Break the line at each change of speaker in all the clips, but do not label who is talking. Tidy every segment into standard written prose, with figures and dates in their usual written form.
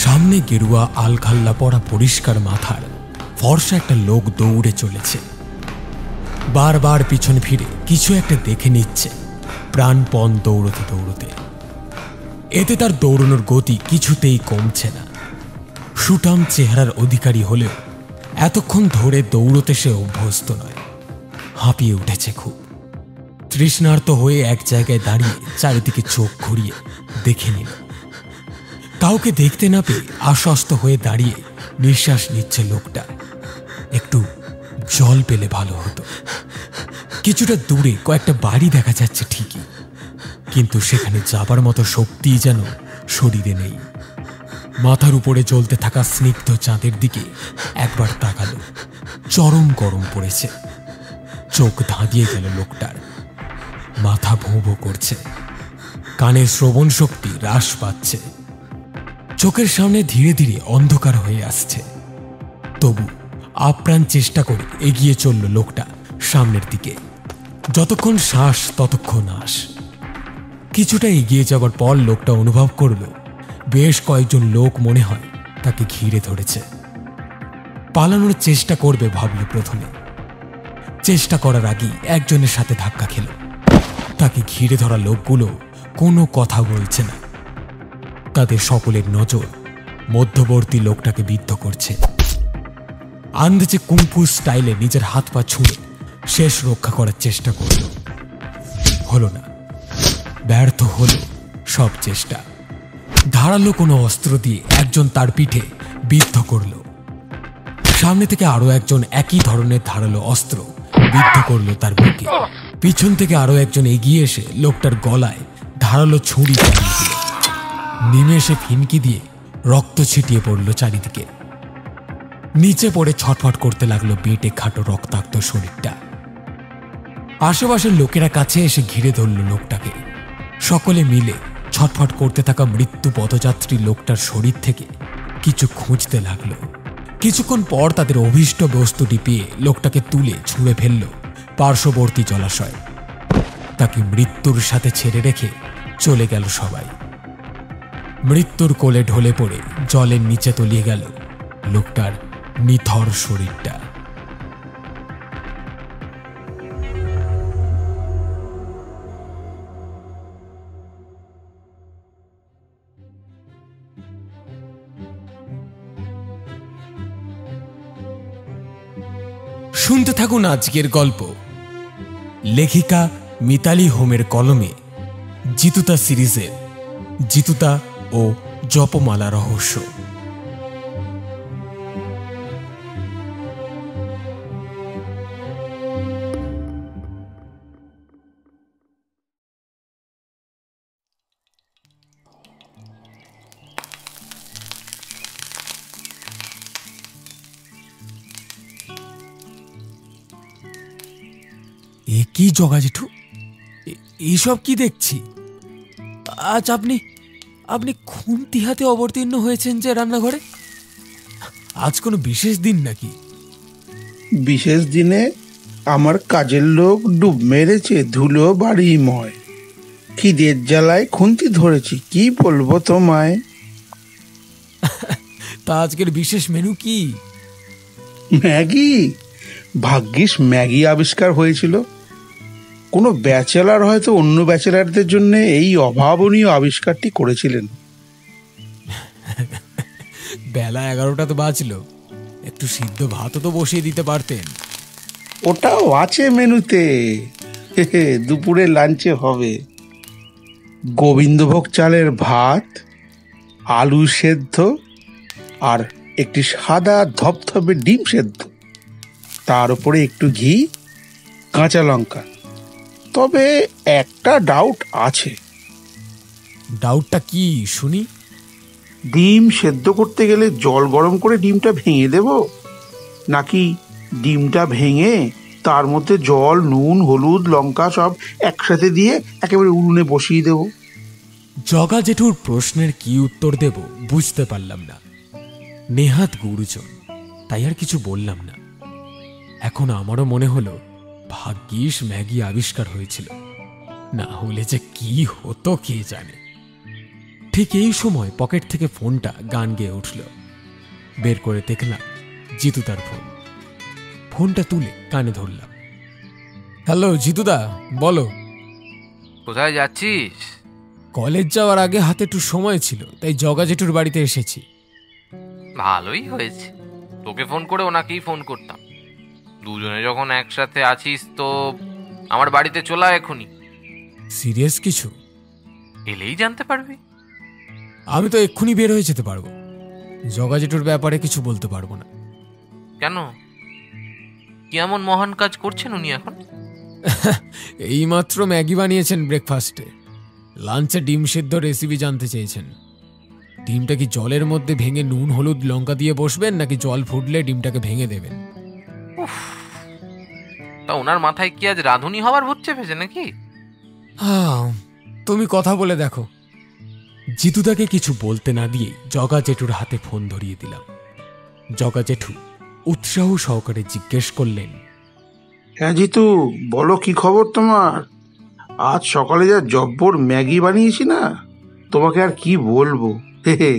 সামনে গেরুয়া আলখাল্লা পরা পরিষ্কার মাথার ফর্সা একটা লোক দৌড়ে চলেছে। বারবার পিছন ফিরে কিছু একটা দেখে নিচ্ছে প্রাণপণ দৌড়তে দৌড়তে। এতে তার দৌড়ানোর গতি কিছুতেই কমছে না। সুঠাম চেহারার অধিকারী হলেও এতক্ষণ ধরে দৌড়তে সে অভ্যস্ত নয়। হাঁপিয়ে উঠেছে খুব। তৃষ্ণার্ত হয়ে এক জায়গায় দাঁড়িয়ে চারিদিকে চোখ ঘুরিয়ে দেখে নিল। কাউকে দেখতে না পেয়ে আশ্বস্ত হয়ে দাঁড়িয়ে নিঃশ্বাস নিচ্ছে লোকটা। একটু জল পেলে ভালো হতো। কিছুটা দূরে কয়েকটা বাড়ি দেখা যাচ্ছে ঠিকই, কিন্তু সেখানে যাবার মতো শক্তিই যেন শরীরে নেই। মাথার উপরে জ্বলতে থাকা স্নিগ্ধ চাঁদের দিকে একবার তাকালো। চরম গরম পড়েছে। চোখ ধাঁধিয়ে গেল লোকটার। মাথা ভোঁ ভোঁ করছে। কানের শ্রবণ শক্তি হ্রাস পাচ্ছে। চোখের সামনে ধীরে ধীরে অন্ধকার হয়ে আসছে। তবু আপ্রাণ চেষ্টা করে এগিয়ে চলল লোকটা সামনের দিকে। যতক্ষণ শ্বাস ততক্ষণ আশ। কিছুটা এগিয়ে যাবার পর লোকটা অনুভব করল বেশ কয়েকজন লোক মনে হয় তাকে ঘিরে ধরেছে। পালানোর চেষ্টা করবে ভাবল প্রথমে। চেষ্টা করার আগেই একজনের সাথে ধাক্কা খেল। তাকে ঘিরে ধরা লোকগুলো কোনো কথা বলছে না। তাদের সকলের নজর মধ্যবর্তী লোকটাকে বিদ্ধ করছে। আন্দাজে কুংফু স্টাইলে নিজের হাত পা ছুঁড়ে শেষ রক্ষা করার চেষ্টা করল। হলো না। ব্যর্থ হলো সব চেষ্টা। ধারালো কোনো অস্ত্র দিয়ে একজন তার পিঠে বিদ্ধ করল। সামনে থেকে আরো একজন একই ধরনের ধারালো অস্ত্র বিদ্ধ করল তার বুকে। পিছন থেকে আরো একজন এগিয়ে এসে লোকটার গলায় ধারালো ছুরি চালিয়ে দিল। নিমেষে ফিনকি দিয়ে রক্ত ছিটিয়ে পড়ল চারিদিকে। নিচে পড়ে ছটফট করতে লাগলো বেটে খাটো রক্তাক্ত শরীরটা। আশেপাশের লোকেরা কাছে এসে ঘিরে ধরল লোকটাকে। সকলে মিলে ছটফট করতে থাকা মৃত্যু পথযাত্রী লোকটার শরীর থেকে কিছু খুঁজতে লাগলো। কিছুক্ষণ পর তাদের অভীষ্ট বস্তুটি পেয়ে লোকটাকে তুলে ছুঁড়ে ফেলল পার্শ্ববর্তী জলাশয়। তাকে মৃত্যুর সাথে ছেড়ে রেখে চলে গেল সবাই। মৃত্যুর কোলে ঢলে পড়ে জলের নিচে তলিয়ে গেল লোকটার নিথর শরীরটা। শুনতে থাকুন আজকের গল্প। লেখিকা মিতালি হোমের কলমে জিতুতা সিরিজের জিতুতা ও জপমালা রহস্য। এ কি জগা জেঠু, এইসব কি দেখছি? আজ আপনি আপনি খুন্তি হাতে অবতীর্ণ হয়েছেন যে রান্নাঘরে? আজ কোনো বিশেষ দিন নাকি?
বিশেষ দিনে আমার কাজের লোক ডুব মেরেছে ধুলো বাড়িময়। খিদের জ্বালায় খুন্তি ধরেছি, কি বলবো তোমায়।
তা আজকের বিশেষ মেনু কি?
ম্যাগি। ভাগ্যিস ম্যাগি আবিষ্কার হয়েছিল। কোনো ব্যাচেলার হয়তো অন্য ব্যাচেলারদের জন্য এই অভাবনীয় আবিষ্কারটি করেছিলেন।
বেলা 11টা তো বাজলো, একটু সিদ্ধ ভাতও তো বসিয়ে দিতে পারতেন।
ওটাও আছে মেনুতে, দুপুরে লাঞ্চে হবে। গোবিন্দভোগ চালের ভাত, আলু সেদ্ধ আর একটি সাদা ধপধপে ডিম সেদ্ধ, তার উপরে একটু ঘি, কাঁচা লঙ্কা। তবে একটা ডাউট আছে।
ডাউটটা কি শুনি?
ডিম সেদ্ধ করতে গেলে জল গরম করে ডিমটা ভেঙে দেব, নাকি ডিমটা ভেঙে তার মধ্যে জল, নুন, হলুদ, লঙ্কা সব একসাথে দিয়ে একেবারে উনুনে বসিয়ে দেব?
জগা জেঠুর প্রশ্নের কি উত্তর দেব বুঝতে পারলাম না। নেহাত গুরুজন, তাই আর কিছু বললাম না। এখন আমারও মনে হলো ভাগ্যিস ম্যাগি আবিষ্কার হয়েছিল, না হলে যে কি হতো কে জানে। ঠিক এই সময় পকেট থেকে ফোনটা গান গেয়ে উঠল। বের করে দেখলাম জিতুদার ফোন। ফোনটা তুলে কানে ধরলাম। হ্যালো জিতুদা, বলো।
কোথায় যাচ্ছিস?
কলেজ যাওয়ার আগে হাতে একটু সময় ছিল, তাই জগা জেঠুর বাড়িতে এসেছি।
ভালোই হয়েছে, তোকে ফোন করে ওনাকেই ফোন করতাম। দুজনে যখন একসাথে আছিস তো আমার বাড়িতে চলে আয় এখনই।
সিরিয়াস কিছু?
এলেই জানতে পারবি।
আমি তো এক্ষুনি বের হয়ে যেতে পারবো। জগা জেঠুর ব্যাপারে কিছু বলতে পারবো না।
কেন? কি এমন মহান কাজ করছেন উনি এখন?
এইমাত্র ম্যাগি বানিয়েছেন ব্রেকফাস্টে। লাঞ্চে ডিম সেদ্ধ রেসিপি জানতে চেয়েছেন। ডিমটা কি জলের মধ্যে ভেঙে নুন হলুদ লঙ্কা দিয়ে বসবেন, নাকি জল ফুটলে ডিমটাকে ভেঙে দেবেন?
তা ওনার মাথায় কি আজ রাঁধুনি হওয়ার ভূত চেপেছে নাকি?
হ্যাঁ, তুমি কথা বলে দেখো। জিতুদাকে কিছু বলতে না দিয়ে জগা জেঠুর হাতে ফোন ধরিয়ে দিলাম। জগা জেঠু উৎসাহ সহকারে জিজ্ঞেস করলেন,
হ্যাঁ জিতু, বলো কি খবর তোমার? আজ সকালে যা জব্বর ম্যাগি বানিয়েছি না, তোমাকে আর কি বলবো। হে হে,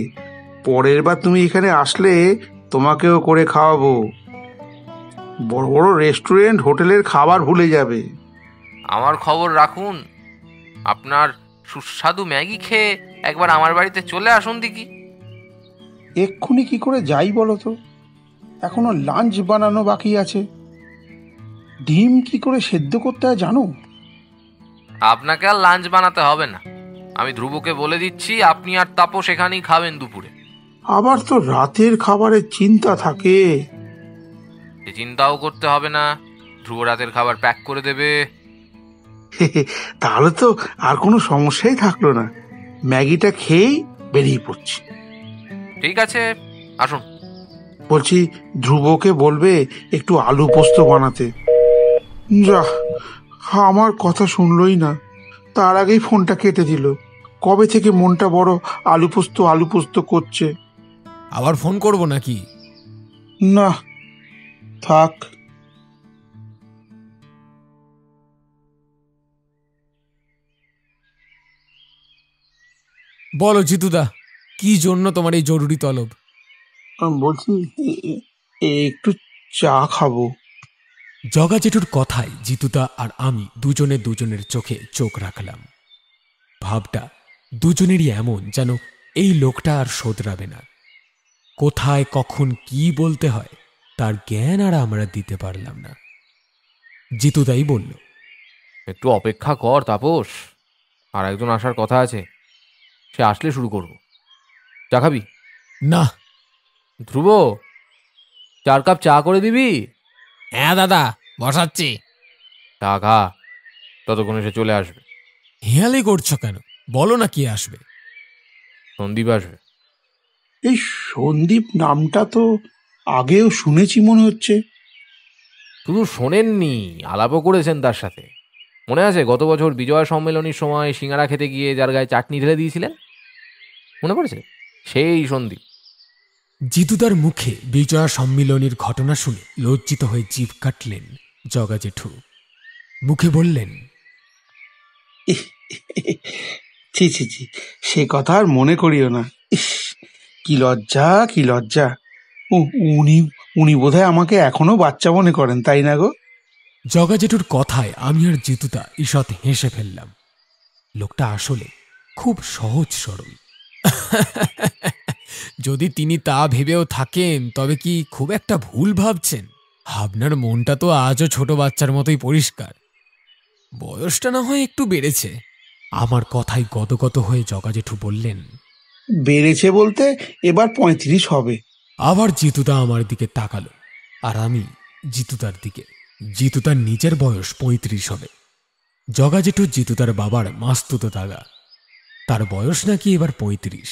পরের বার তুমি এখানে আসলে তোমাকেও করে খাওয়াবো। বড় বড় রেস্টুরেন্ট হোটেলের খাবার ভুলে যাবে।
আমার খবর রাখুন, আপনার সুস্বাদু ম্যাগি খেয়ে একবার আমার বাড়িতে চলে আসুন দেখি।
এক্ষুনি কি করে যাই বলো তো? এখনো লাঞ্চ বানানো বাকি আছে। ডিম কি করে সেদ্ধ করতে হয় জানো?
আপনাকে আর লাঞ্চ বানাতে হবে না, আমি ধ্রুবকে বলে দিচ্ছি, আপনি আর তাপস সেখানেই খাবেন দুপুরে।
আবার তো রাতের খাবারের চিন্তা থাকে।
এ চিন্তাও করতে হবে না, ধ্রুব রাতের খাবার প্যাক করে দেবে।
তাহলে তো আর কোনো সমস্যাই থাকলো না। ম্যাগিটা খেয়েই বেরিয়ে পড়ছি।
ঠিক আছে, আসুন।
বলছি, ধ্রুবকে বলবে একটু আলু পোস্ত বানাতে। যা, আমার কথা শুনলই না, তার আগেই ফোনটা কেটে দিল। কবে থেকে মনটা বড় আলু পোস্ত করছে।
আবার ফোন করব নাকি?
না, থাক।
বলো জিতুদা, কি জন্য তোমার এই জরুরি তলব?
বলছি একটু চা খাবো।
জগা জেঠুর কথায় জিতুদা আর আমি দুজনে দুজনের চোখে চোখ রাখলাম। ভাবটা দুজনেরই এমন যেন এই লোকটা আর শোধরাবে না। কোথায় কখন কি বলতে হয় তার জ্ঞান আর আমরা দিতে পারলাম না। জিতুদাই বলল,
একটু অপেক্ষা কর তাপস, আর একজন আসার কথা আছে, সে আসলে শুরু করব। চা খাবি?
না।
ধ্রুব, 4 কাপ চা করে দিবি?
হ্যাঁ দাদা, বসাচ্ছি।
চা খা, ততক্ষণে সে চলে আসবে।
হেয়ালি করছো কেন? বলো না কি আসবে।
সন্দীপ আসবে।
এই সন্দীপ নামটা তো আগেও শুনেছি মনে হচ্ছে।
শুধু শোনেননি, আলাপও করেছেন তার সাথে। মনে আছে গত বছর বিজয়া সম্মেলনীর সময় সিঙ্গারা খেতে গিয়ে যার গায়ে চাটনি ঢেলে দিয়েছিলেন? মনে পড়েছে? সেই সন্দীপ।
জিতুদার মুখে বিজয়া সম্মিলনীর ঘটনা শুনে লজ্জিত হয়ে জিভ কাটলেন জগা জেঠু। মুখে বললেন,
ছি ছি ছি, সে কথা আর মনে করিও না। ইস, কি লজ্জা, কি লজ্জা। উনি উনি বোধহয় আমাকে এখনো বাচ্চা মনে করেন, তাই না গো?
জগা জেঠুর কথায় আমি আর জিতুদা ঈষৎ হেসে ফেললাম। লোকটা আসলে খুব সহজ সরল। যদি তিনি তা ভেবেও থাকেন তবে কি খুব একটা ভুল ভাবছেন? আপনার মনটা তো আজও ছোট বাচ্চার মতোই পরিষ্কার। বয়সটা না হয় একটু বেড়েছে। আমার কথায় গদগদ হয়ে জগা জেঠু বললেন,
বেড়েছে বলতে এবার 35 হবে।
আবার জিতুদা আমার দিকে তাকালো, আর আমি জিতুদার দিকে। জিতুদার নিজের বয়স 35 হবে। জগা জেঠু জিতুদার বাবার মাস্তুতো দাদা, তার বয়স নাকি এবার 35।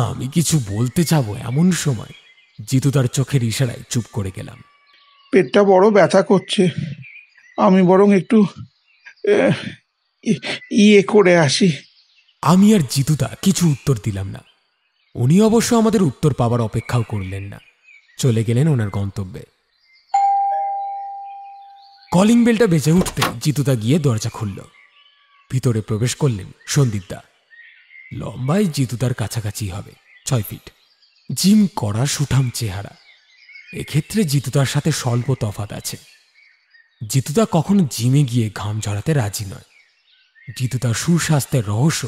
আমি কিছু বলতে চাবো এমন সময় জিতুদার চোখের ইশারায় চুপ করে গেলাম।
পেটটা বড় ব্যথা করছে, আমি বরং একটু ইয়ে করে আসি।
আমি আর জিতুদা কিছু উত্তর দিলাম না। উনি অবশ্য আমাদের উত্তর পাবার অপেক্ষাও করলেন না, চলে গেলেন ওনার গন্তব্যে। কলিং বেলটা বেজে উঠতে জিতুদা গিয়ে দরজা খুলল। ভিতরে প্রবেশ করলেন সন্দীপদা। লম্বায় জিতুদার কাছাকাছি হবে, 6 ফিট। জিম করা সুঠাম চেহারা। এক্ষেত্রে জিতুদার সাথে স্বল্প তফাৎ আছে। জিতুদা কখনো জিমে গিয়ে ঘাম ঝরাতে রাজি নয়। জিতুদার সুস্বাস্থ্যের রহস্য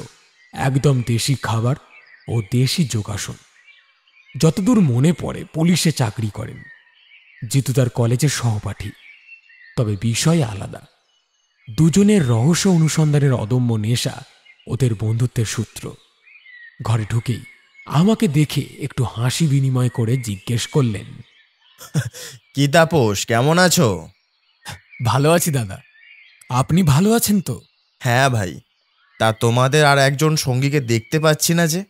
একদম দেশি খাবার ও দেশি যোগাসন। যতদূর মনে পড়ে পুলিশে চাকরি করেন। জিতুদার কলেজের সহপাঠী, তবে বিষয় আলাদা। দুজনের রহস্য অনুসন্ধানের অদম্য নেশা ওদের বন্ধুত্বের সূত্র। ঘরে ঢুকেই আমাকে দেখে একটু হাসি বিনিময় করে জিজ্ঞেস করলেন,
কি তাপস, কেমন আছো?
ভালো আছি দাদা, আপনি ভালো আছেন তো?
হ্যাঁ ভাই, তা তোমাদের আর একজন সঙ্গীকে দেখতে পাচ্ছি না যে,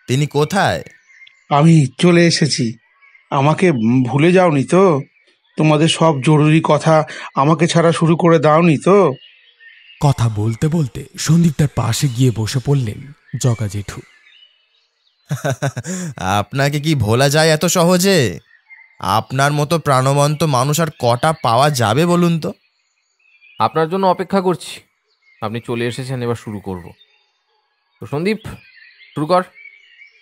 তিনি কোথায়?
আমি চলে এসেছি। আমাকে ভুলে যাওনি তো? তোমাদের সব জরুরি কথা আমাকে ছাড়া শুরু করে দাওনি তো?
কথা বলতে বলতে সন্দীপ তার পাশে গিয়ে বসে পড়লেন জগা জেঠু।
আপনাকে কি ভোলা যায় এত সহজে? আপনার মতো প্রাণবন্ত মানুষ আর কটা পাওয়া যাবে বলুন তো?
আপনার জন্য অপেক্ষা করছি, আপনি চলে এসেছেন, এবার শুরু করব। তো সন্দীপ, শুরু কর।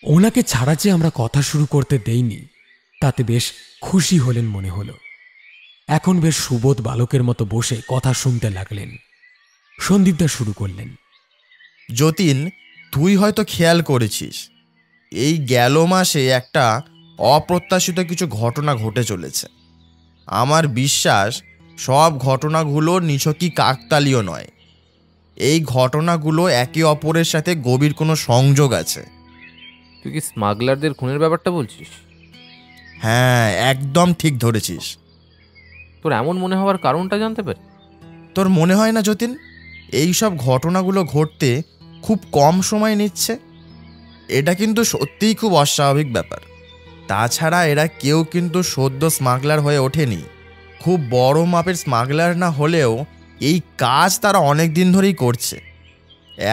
ওনাকে ছাড়া যে আমরা কথা শুরু করতে দেইনি, তাতে বেশ খুশি হলেন মনে হলো। এখন বেশ সুবোধ বালকের মতো বসে কথা শুনতে লাগলেন। সন্দীপদা শুরু করলেন,
যতীন, তুই হয়তো খেয়াল করেছিস, এই গেল মাসে একটা অপ্রত্যাশিত কিছু ঘটনা ঘটে চলেছে। আমার বিশ্বাস সব ঘটনাগুলো নিছকই কাকতালীয় নয়। এই ঘটনাগুলো একে অপরের সাথে গভীর কোনো সংযোগ আছে।
তুই কি স্মাগলারদের খুনের ব্যাপারটা বলছিস?
হ্যাঁ, একদম ঠিক ধরেছিস।
তোর এমন মনে হওয়ার কারণটা জানতে পারি?
তোর মনে হয় না যতীন, এই সব ঘটনাগুলো ঘটতে খুব কম সময় নিচ্ছে? এটা কিন্তু সত্যিই খুব অস্বাভাবিক ব্যাপার। তাছাড়া এরা কেউ কিন্তু সদ্য স্মাগলার হয়ে ওঠেনি। খুব বড় মাপের স্মাগলার না হলেও এই কাজ তারা অনেক দিন ধরেই করছে।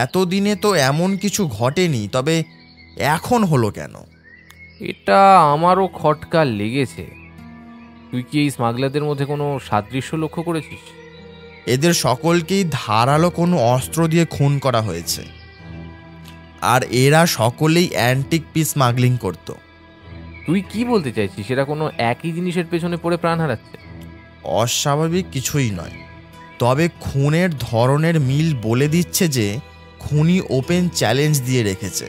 এতদিনে তো এমন কিছু ঘটেনি, তবে এখন হলো কেন?
এটা আমারও খটকা লেগেছে। তুই কি এই স্মাগলারদের মধ্যে কোনো সাদৃশ্য লক্ষ্য করেছিস?
এদের সকলকেই ধারালো কোনো অস্ত্র দিয়ে খুন করা হয়েছে, আর এরা সকলেই অ্যান্টিক পিস স্মাগলিং করত।
তুই কি বলতে চাইছিস এরা কোনো একই জিনিসের পেছনে পড়ে প্রাণ হারাচ্ছে?
অস্বাভাবিক কিছুই নয়, তবে খুনের ধরনের মিল বলে দিচ্ছে যে খুনি ওপেন চ্যালেঞ্জ দিয়ে রেখেছে।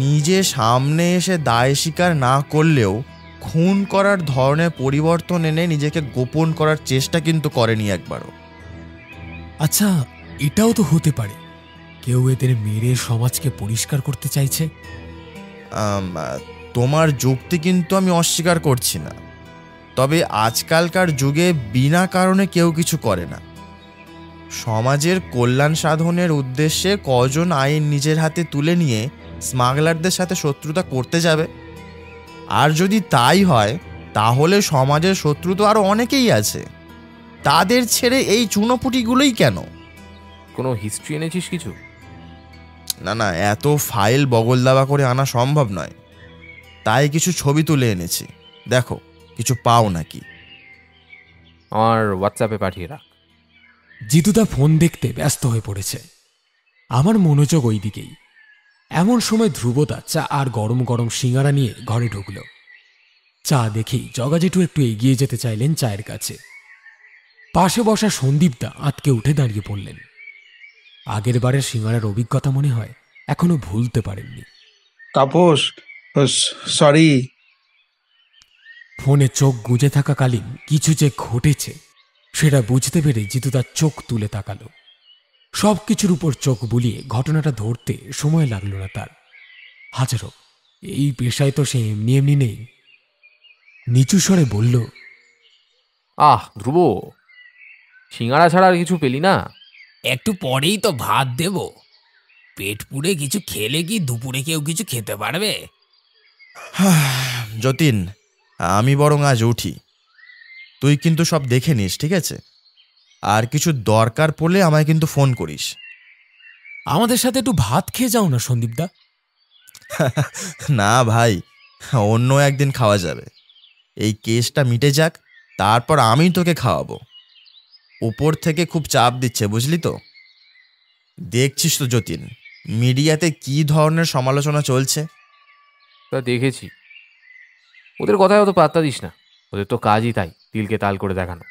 নিজে সামনে এসে দায় স্বীকার না করলেও খুন করার ধরনের পরিবর্তন এনে নিজেকে গোপন করার চেষ্টা কিন্তু করেনি একবারও।
আচ্ছা, এটাও তো হতে পারে কেউ এদের মেরে সমাজকে পরিষ্কার করতে চাইছে।
তোমার যুক্তি কিন্তু আমি অস্বীকার করছি না, তবে আজকালকার যুগে বিনা কারণে কেউ কিছু করে না। সমাজের কল্যাণ সাধনের উদ্দেশ্যে কজন আইন নিজের হাতে তুলে নিয়ে স্মাগলারদের সাথে শত্রুতা করতে যাবে? আর যদি তাই হয়, তাহলে সমাজের শত্রু তো আরও অনেকেই আছে। তাদের ছেড়ে এই চুনোপুটিগুলোই কেন?
কোনো হিস্ট্রি এনেছিস কিছু?
না না, এত ফাইল বগল দাবা করে আনা সম্ভব নয়, তাই কিছু ছবি তুলে এনেছি। দেখো, কিছু পাও নাকি?
আমার হোয়াটসঅ্যাপে পাঠিয়ে রাখ।
জিতুদা ফোন দেখতে ব্যস্ত হয়ে পড়েছে। আমার মনোযোগ ওই দিকেই। এমন সময় ধ্রুবদা চা আর গরম গরম সিঙ্গারা নিয়ে ঘরে ঢুকল। চা দেখেই জগা জেঠু একটু এগিয়ে যেতে চাইলেন চায়ের কাছে। পাশে বসা সন্দীপদা আঁতকে উঠে দাঁড়িয়ে পড়লেন। আগের বারের সিঙ্গারার অভিজ্ঞতা মনে হয় এখনো ভুলতে পারেননি।
তাপস, সরি।
ফোনে চোখ গুঁজে থাকাকালীন কিছু যে ঘটেছে সেটা বুঝতে পেরে জিতু তার চোখ তুলে তাকালো। সবকিছুর উপর চোখ বুলিয়ে ঘটনাটা ধরতে সময় লাগলো না তার। হাজারো, এই পেশায় তো সে এমনি এমনি নেই। নিচু স্বরে বলল,
ধ্রুব, সিঙ্গারা ছাড়া আর কিছু পেলি না?
একটু পরেই তো ভাত দেব। পেট পুড়ে কিছু খেলে কি দুপুরে কেউ কিছু খেতে পারবে?
যতীন, আমি বরং আজ উঠি। তুই কিন্তু সব দেখে নিস, ঠিক আছে? আর কিছু দরকার পড়লে আমায় কিন্তু ফোন করিস।
আমাদের সাথে একটু ভাত খেয়ে যাও না সন্দীপদা।
না ভাই, অন্য একদিন খাওয়া যাবে। এই কেসটা মিটে যাক, তারপর আমি তোকে খাওয়াবো। উপর থেকে খুব চাপ দিচ্ছে, বুঝলি তো? দেখছিস তো যতীন, মিডিয়াতে কি ধরনের সমালোচনা চলছে?
তা দেখেছি। ওদের কথায় অত পাত্তা দিস না, ওদের তো কাজই তাই, তিলকে তাল করে দেখানো।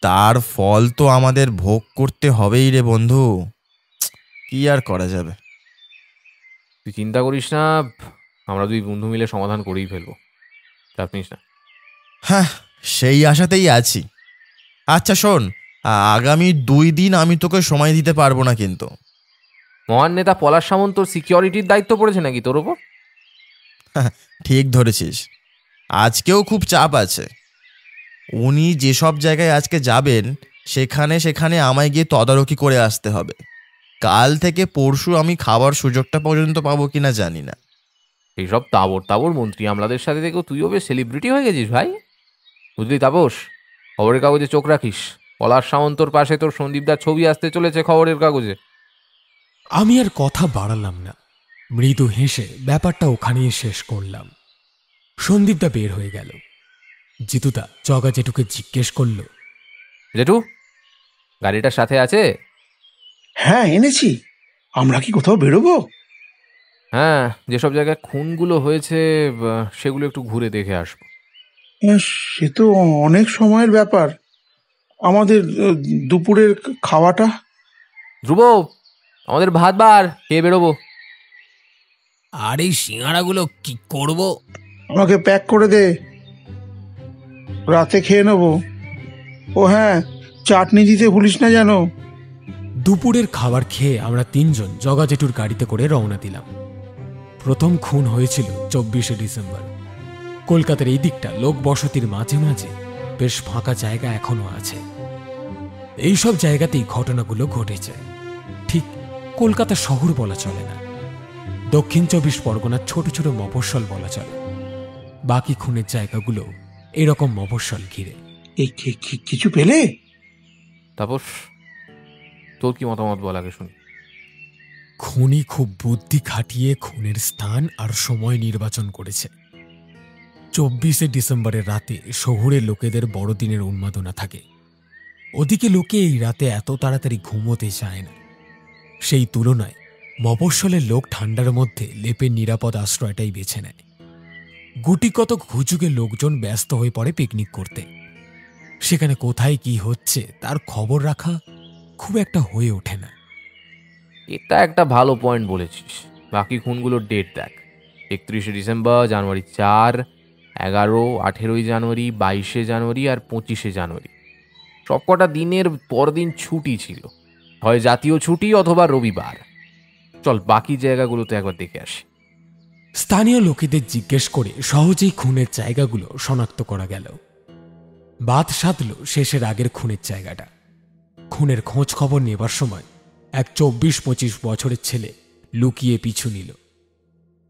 তার ফল তো আমাদের ভোগ করতে হবেই রে বন্ধু, কি আর করা যাবে।
তুই চিন্তা করিস না, আমরা দুই বন্ধু মিলে সমাধান করেই ফেলবো, চাপ নিস না।
হ্যাঁ, সেই আশাতেই আছি। আচ্ছা শোন, আগামী 2 দিন আমি তোকে সময় দিতে পারবো না কিন্তু।
মহান নেতা পলাশ সামন্ত সিকিউরিটির দায়িত্ব পড়েছে নাকি তোর ওপর?
ঠিক ধরেছিস, আজকেও খুব চাপ আছে। উনি যেসব জায়গায় আজকে যাবেন সেখানে সেখানে আমায় গিয়ে তদারকি করে আসতে হবে। কাল থেকে পরশু আমি খাবার সুযোগটা পর্যন্ত পাবো কিনা জানি না।
এইসব তাবর তাবর মন্ত্রী আমলাদের সাথে থেকেও তুইও বেশ সেলিব্রিটি হয়ে গেছিস ভাই, বুঝলি তাপস? খবরের কাগজে চোখ রাখিস, পলাশ সামন্তর পাশে তোর সন্দীপদার ছবি আসতে চলেছে খবরের কাগজে।
আমি আর কথা বাড়ালাম না, মৃদু হেসে ব্যাপারটা ওখানেই শেষ করলাম। সন্দীপদা বের হয়ে গেল। জিতুদা জগা জেঠুকে জিজ্ঞেস করল,
জেঠু, গাড়িটার সাথে আছে?
হ্যাঁ এনেছি। আমরা কি কোথাও বেরোবো?
হ্যাঁ, যেসব জায়গায় খুনগুলো হয়েছে সেগুলো একটু ঘুরে দেখে আসবো।
সে তো অনেক সময়ের ব্যাপার। আমাদের দুপুরের খাওয়াটা?
ধ্রুব, আমাদের ভাত বার খেয়ে বেরোবো।
আর এই সিঙ্গারাগুলো কি করব?
আমাকে প্যাক করে দে, রাতে খেয়ে নেবো। ও হ্যাঁ, চাটনি দিতে ভুলিস না যেন।
দুপুরের খাবার খেয়ে আমরা 3 জন জগা জেঠুর গাড়িতে করে রওনা দিলাম। প্রথম খুন হয়েছিল 24শে ডিসেম্বর। কলকাতার এই দিকটা লোক বসতির মাঝে মাঝে বেশ ফাঁকা জায়গা এখনো আছে। এইসব জায়গাতেই ঘটনাগুলো ঘটেছে। ঠিক কলকাতা শহর বলা চলে না, দক্ষিণ 24 পরগনার ছোট ছোট মফস্বল বলা চলে। বাকি খুনের জায়গাগুলো এরকম মফস্বল ঘিরে।
এই কিছু পেলে?
তাপস, তোর কি মতামত বল আগে শুনি।
খুনি খুব বুদ্ধি খাটিয়ে খুনের স্থান আর সময় নির্বাচন করেছে। 24শে ডিসেম্বরের রাতে শহুরে লোকেদের বড়দিনের উন্মাদনা থাকে। ওদিকে লোকে এই রাতে এত তাড়াতাড়ি ঘুমোতে চায় না। সেই তুলনায় মফস্বলের লোক ঠান্ডার মধ্যে লেপের নিরাপদ আশ্রয়টাই বেছে নেয়। গুটিকতক হুজুগে লোকজন ব্যস্ত হয়ে পড়ে পিকনিক করতে। সেখানে কোথায় কি হচ্ছে তার খবর রাখা খুব একটা হয়ে ওঠে না।
এটা একটা ভালো পয়েন্ট বলেছিস। বাকি খুনগুলোর ডেট দেখ, 31শে ডিসেম্বর, জানুয়ারি 4, 11, 18 জানুয়ারি, 22শে জানুয়ারি আর 25শে জানুয়ারি। সবকটা দিনের পরদিন ছুটি ছিল, হয় জাতীয় ছুটি অথবা রবিবার। চল বাকি জায়গাগুলোতে একবার দেখে আসি।
স্থানীয় লোকেদের জিজ্ঞেস করে সহজেই খুনের জায়গাগুলো শনাক্ত করা গেল। বাদ সাধল শেষের আগের খুনের জায়গাটা। খুনের খোঁজ খবর নেবার সময় এক 24-25 বছরের ছেলে লুকিয়ে পিছু নিল।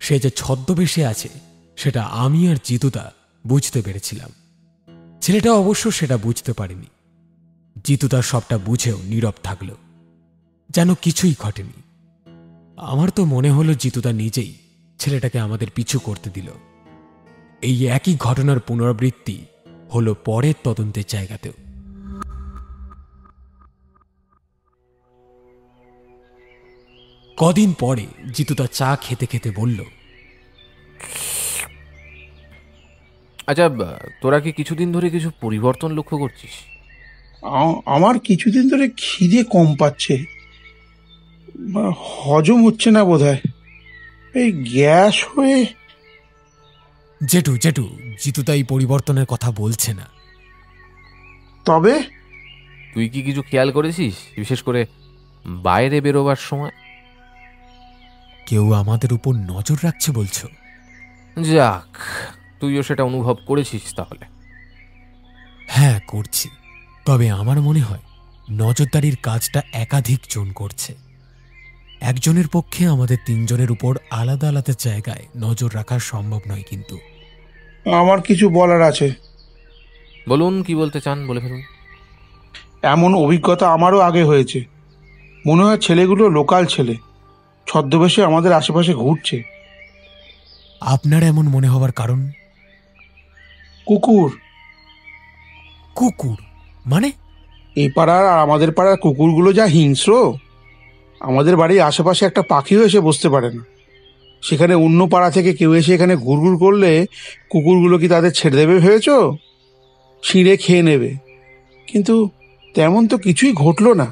সে যে ছদ্মবেশে আছে সেটা আমি আর জিতুদা বুঝতে পেরেছিলাম। ছেলেটা অবশ্য সেটা বুঝতে পারেনি। জিতুদা সবটা বুঝেও নীরব থাকল, যেন কিছুই ঘটেনি। আমার তো মনে হলো জিতুদা নিজেই ছেলেটাকে আমাদের পিছু করতে দিল। এই একই ঘটনার পুনরাবৃত্তি হলো পরের তদন্তের জায়গাতেও। কদিন পরে জিতুদা চা খেতে খেতে বলল,
আচ্ছা, তোরা কি কিছুদিন ধরে কিছু পরিবর্তন লক্ষ্য করছিস?
আমার কিছুদিন ধরে খিদে কম পাচ্ছে, হজম হচ্ছে না বোধহয়, এই গ্যাস হয়ে।
জেঠু জেঠু জিতুদা এই পরিবর্তনের কথা বলছে না।
তবে
তুই কি কিছু খেয়াল করেছিস, বিশেষ করে বাইরে বেরোবার সময়?
কেউ আমাদের উপর নজর রাখছে বলছো?
যাক, তুইও সেটা অনুভব করেছিস তাহলে?
হ্যাঁ করছি, তবে আমার মনে হয় নজরদারির কাজটা একাধিক জন করছে। একজনের পক্ষে আমাদের 3 জনের উপর আলাদা আলাদা জায়গায় নজর রাখা সম্ভব নয়। কিন্তু
আমার কিছু বলার আছে।
বলুন, কি বলতে চান বলে ফেলুন।
এমন অভিজ্ঞতা আমারও আগে হয়েছে। মনে হয় ছেলেগুলো লোকাল ছেলে, ছদ্মবেশে আমাদের আশেপাশে ঘুরছে।
আপনার এমন মনে হবার কারণ?
কুকুর।
কুকুর মানে?
এই পাড়ার আর আমাদের পাড়ার কুকুরগুলো যা হিংস্র, আমাদের বাড়ির আশেপাশে একটা পাখিও এসে বসতে পারে না। সেখানে অন্য পাড়া থেকে কেউ এসে এখানে ঘুরঘুর করলে কুকুরগুলো কি তাদের ছেড়ে দেবে ভেবেছ? ছিঁড়ে খেয়ে নেবে। কিন্তু তেমন তো কিছুই ঘটলো না।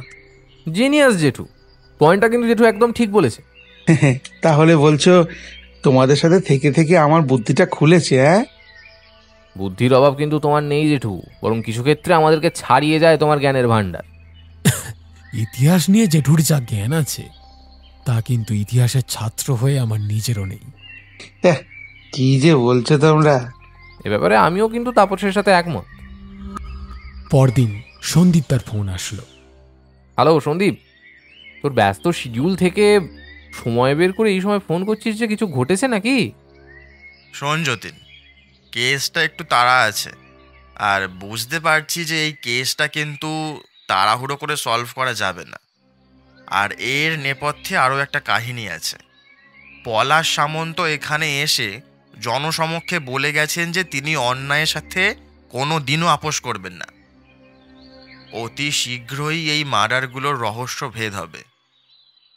জিনিয়াস জেঠু, পয়েন্টটা কিন্তু জেঠু একদম ঠিক বলেছে।
তাহলে বলছো তোমাদের সাথে থেকে থেকে আমার বুদ্ধিটা খুলেছে? হ্যাঁ,
বুদ্ধির অভাব কিন্তু তোমার নেই জেঠু, বরং কিছু ক্ষেত্রে আমাদেরকে ছাড়িয়ে যায় তোমার জ্ঞানের ভাণ্ডার।
ইতিহাস নিয়ে জেঠুর যা জ্ঞান আছে তা কিন্তু ইতিহাসের ছাত্র হয়ে আমার নিজেরও নেই।
কি যে বলছো তোমরা।
এ ব্যাপারে আমিও কিন্তু তাপসের সাথে একমত।
পরদিন সন্দীপ তার ফোন আসলো।
হ্যালো সন্দীপ, তোর ব্যস্ত শিডিউল থেকে সময় বের করে এই সময় ফোন করছিস যে কিছু ঘটেছে নাকি?
শোন যতীন, কেসটা একটু তাড়া আছে, আর বুঝতে পারছি যে এই কেসটা কিন্তু তাড়াহুড়ো করে সলভ করা যাবে না। আর এর নেপথ্যে আরও একটা কাহিনী আছে। পলাশ সামন্ত এখানে এসে জনসমক্ষে বলে গেছেন যে তিনি অন্যায়ের সাথে কোনো দিনও আপোষ করবেন না। অতি শীঘ্রই এই মার্ডারগুলোর রহস্য ভেদ হবে।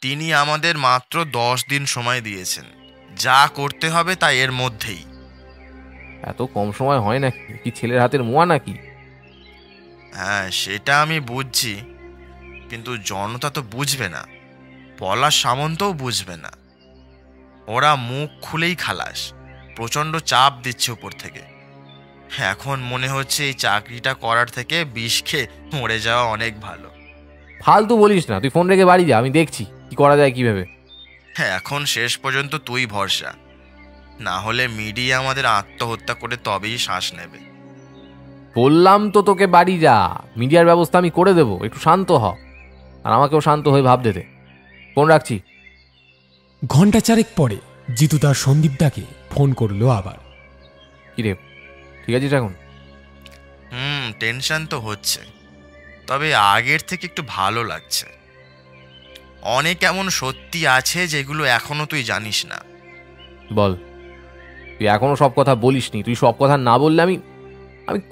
তিনি আমাদের মাত্র 10 দিন সময় দিয়েছেন। যা করতে হবে তা এর মধ্যেই।
এত কম সময় হয় নাকি? কি ছেলের হাতের মোয়া নাকি?
হ্যাঁ, সেটা আমি বুঝছি, কিন্তু জনতা তো বুঝবে না, পলাশ সামন্তও বুঝবে না। ওরা মুখ খুলেই খালাস, প্রচণ্ড চাপ দিচ্ছে উপর থেকে। এখন মনে হচ্ছে এই চাকরিটা করার থেকে বিষ খেয়ে মরে যাওয়া অনেক ভালো।
ফালতু বলিস না, তুই ফোন রেখে বাড়ি যা, আমি দেখছি কি করা যায় কিভাবে।
এখন শেষ পর্যন্ত তুই ভরসা, না হলে মিডিয়া আমাদের আত্মহত্যা করে তবেই শ্বাস নেবে।
বললাম তো তোকে বাড়ি যা, মিডিয়ার ব্যবস্থা আমি করে দেবো, একটু শান্ত হ। আর আমাকেও শান্ত হয়ে ভাব দে। ফোন রাখছি।
ঘন্টা চারেক পরে জিতু তার সন্দীপদাকে ফোন করলো আবার।
কিরে, ঠিক আছিস এখন?
টেনশন তো হচ্ছে, তবে আগের থেকে একটু ভালো লাগছে। অনেক এমন সত্যি আছে যেগুলো এখনো তুই জানিস না।
বল, তুই এখনো সব কথা বলিসনি। তুই সব কথা না বললে আমি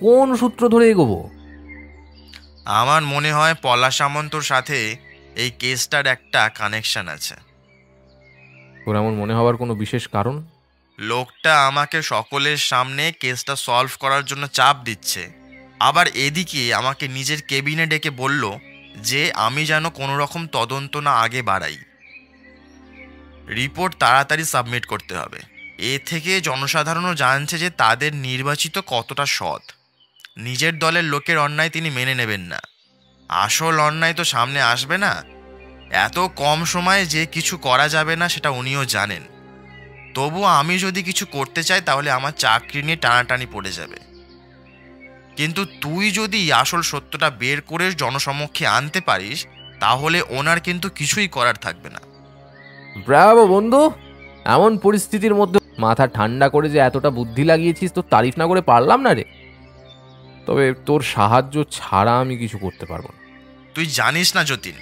কোন সূত্র ধরে এগোবো?
আমার মনে হয় পলাশ সামন্তর সাথে এই কেসটার একটা কানেকশন আছে।
তোর এমন মনে হওয়ার কোনো বিশেষ কারণ?
লোকটা আমাকে সকলের সামনে কেসটা সলভ করার জন্য চাপ দিচ্ছে, আবার এদিকে আমাকে নিজের কেবিনে ডেকে বলল যে আমি যেন কোনো রকম তদন্ত না আগে বাড়াই, রিপোর্ট তাড়াতাড়ি সাবমিট করতে হবে। এ থেকে জনসাধারণও জানছে যে তাদের নির্বাচিত কতটা সৎ। নিজের দলের লোকের অন্যায় তিনি মেনে নেবেন না, আসল অন্যায় তো সামনে আসবে না। এত কম সময়ে যে কিছু করা যাবে না সেটা উনিও জানেন। তবুও আমি যদি কিছু করতে চাই তাহলে আমার চাকরি নিয়ে টানাটানি পড়ে যাবে। কিন্তু তুই যদি আসল সত্যটা বের করে জনসমক্ষে আনতে পারিস তাহলে ওনার কিন্তু কিছুই করার থাকবে না।
ব্রাভো বন্ধু, এমন পরিস্থিতির মধ্যে মাথা ঠান্ডা করে যে এতটা বুদ্ধি লাগিয়েছিস, তোর তারিফ না করে পারলাম না রে। তবে তোর সাহায্য ছাড়া আমি কিছু করতে পারবো না।
তুই জানিস না যতীন,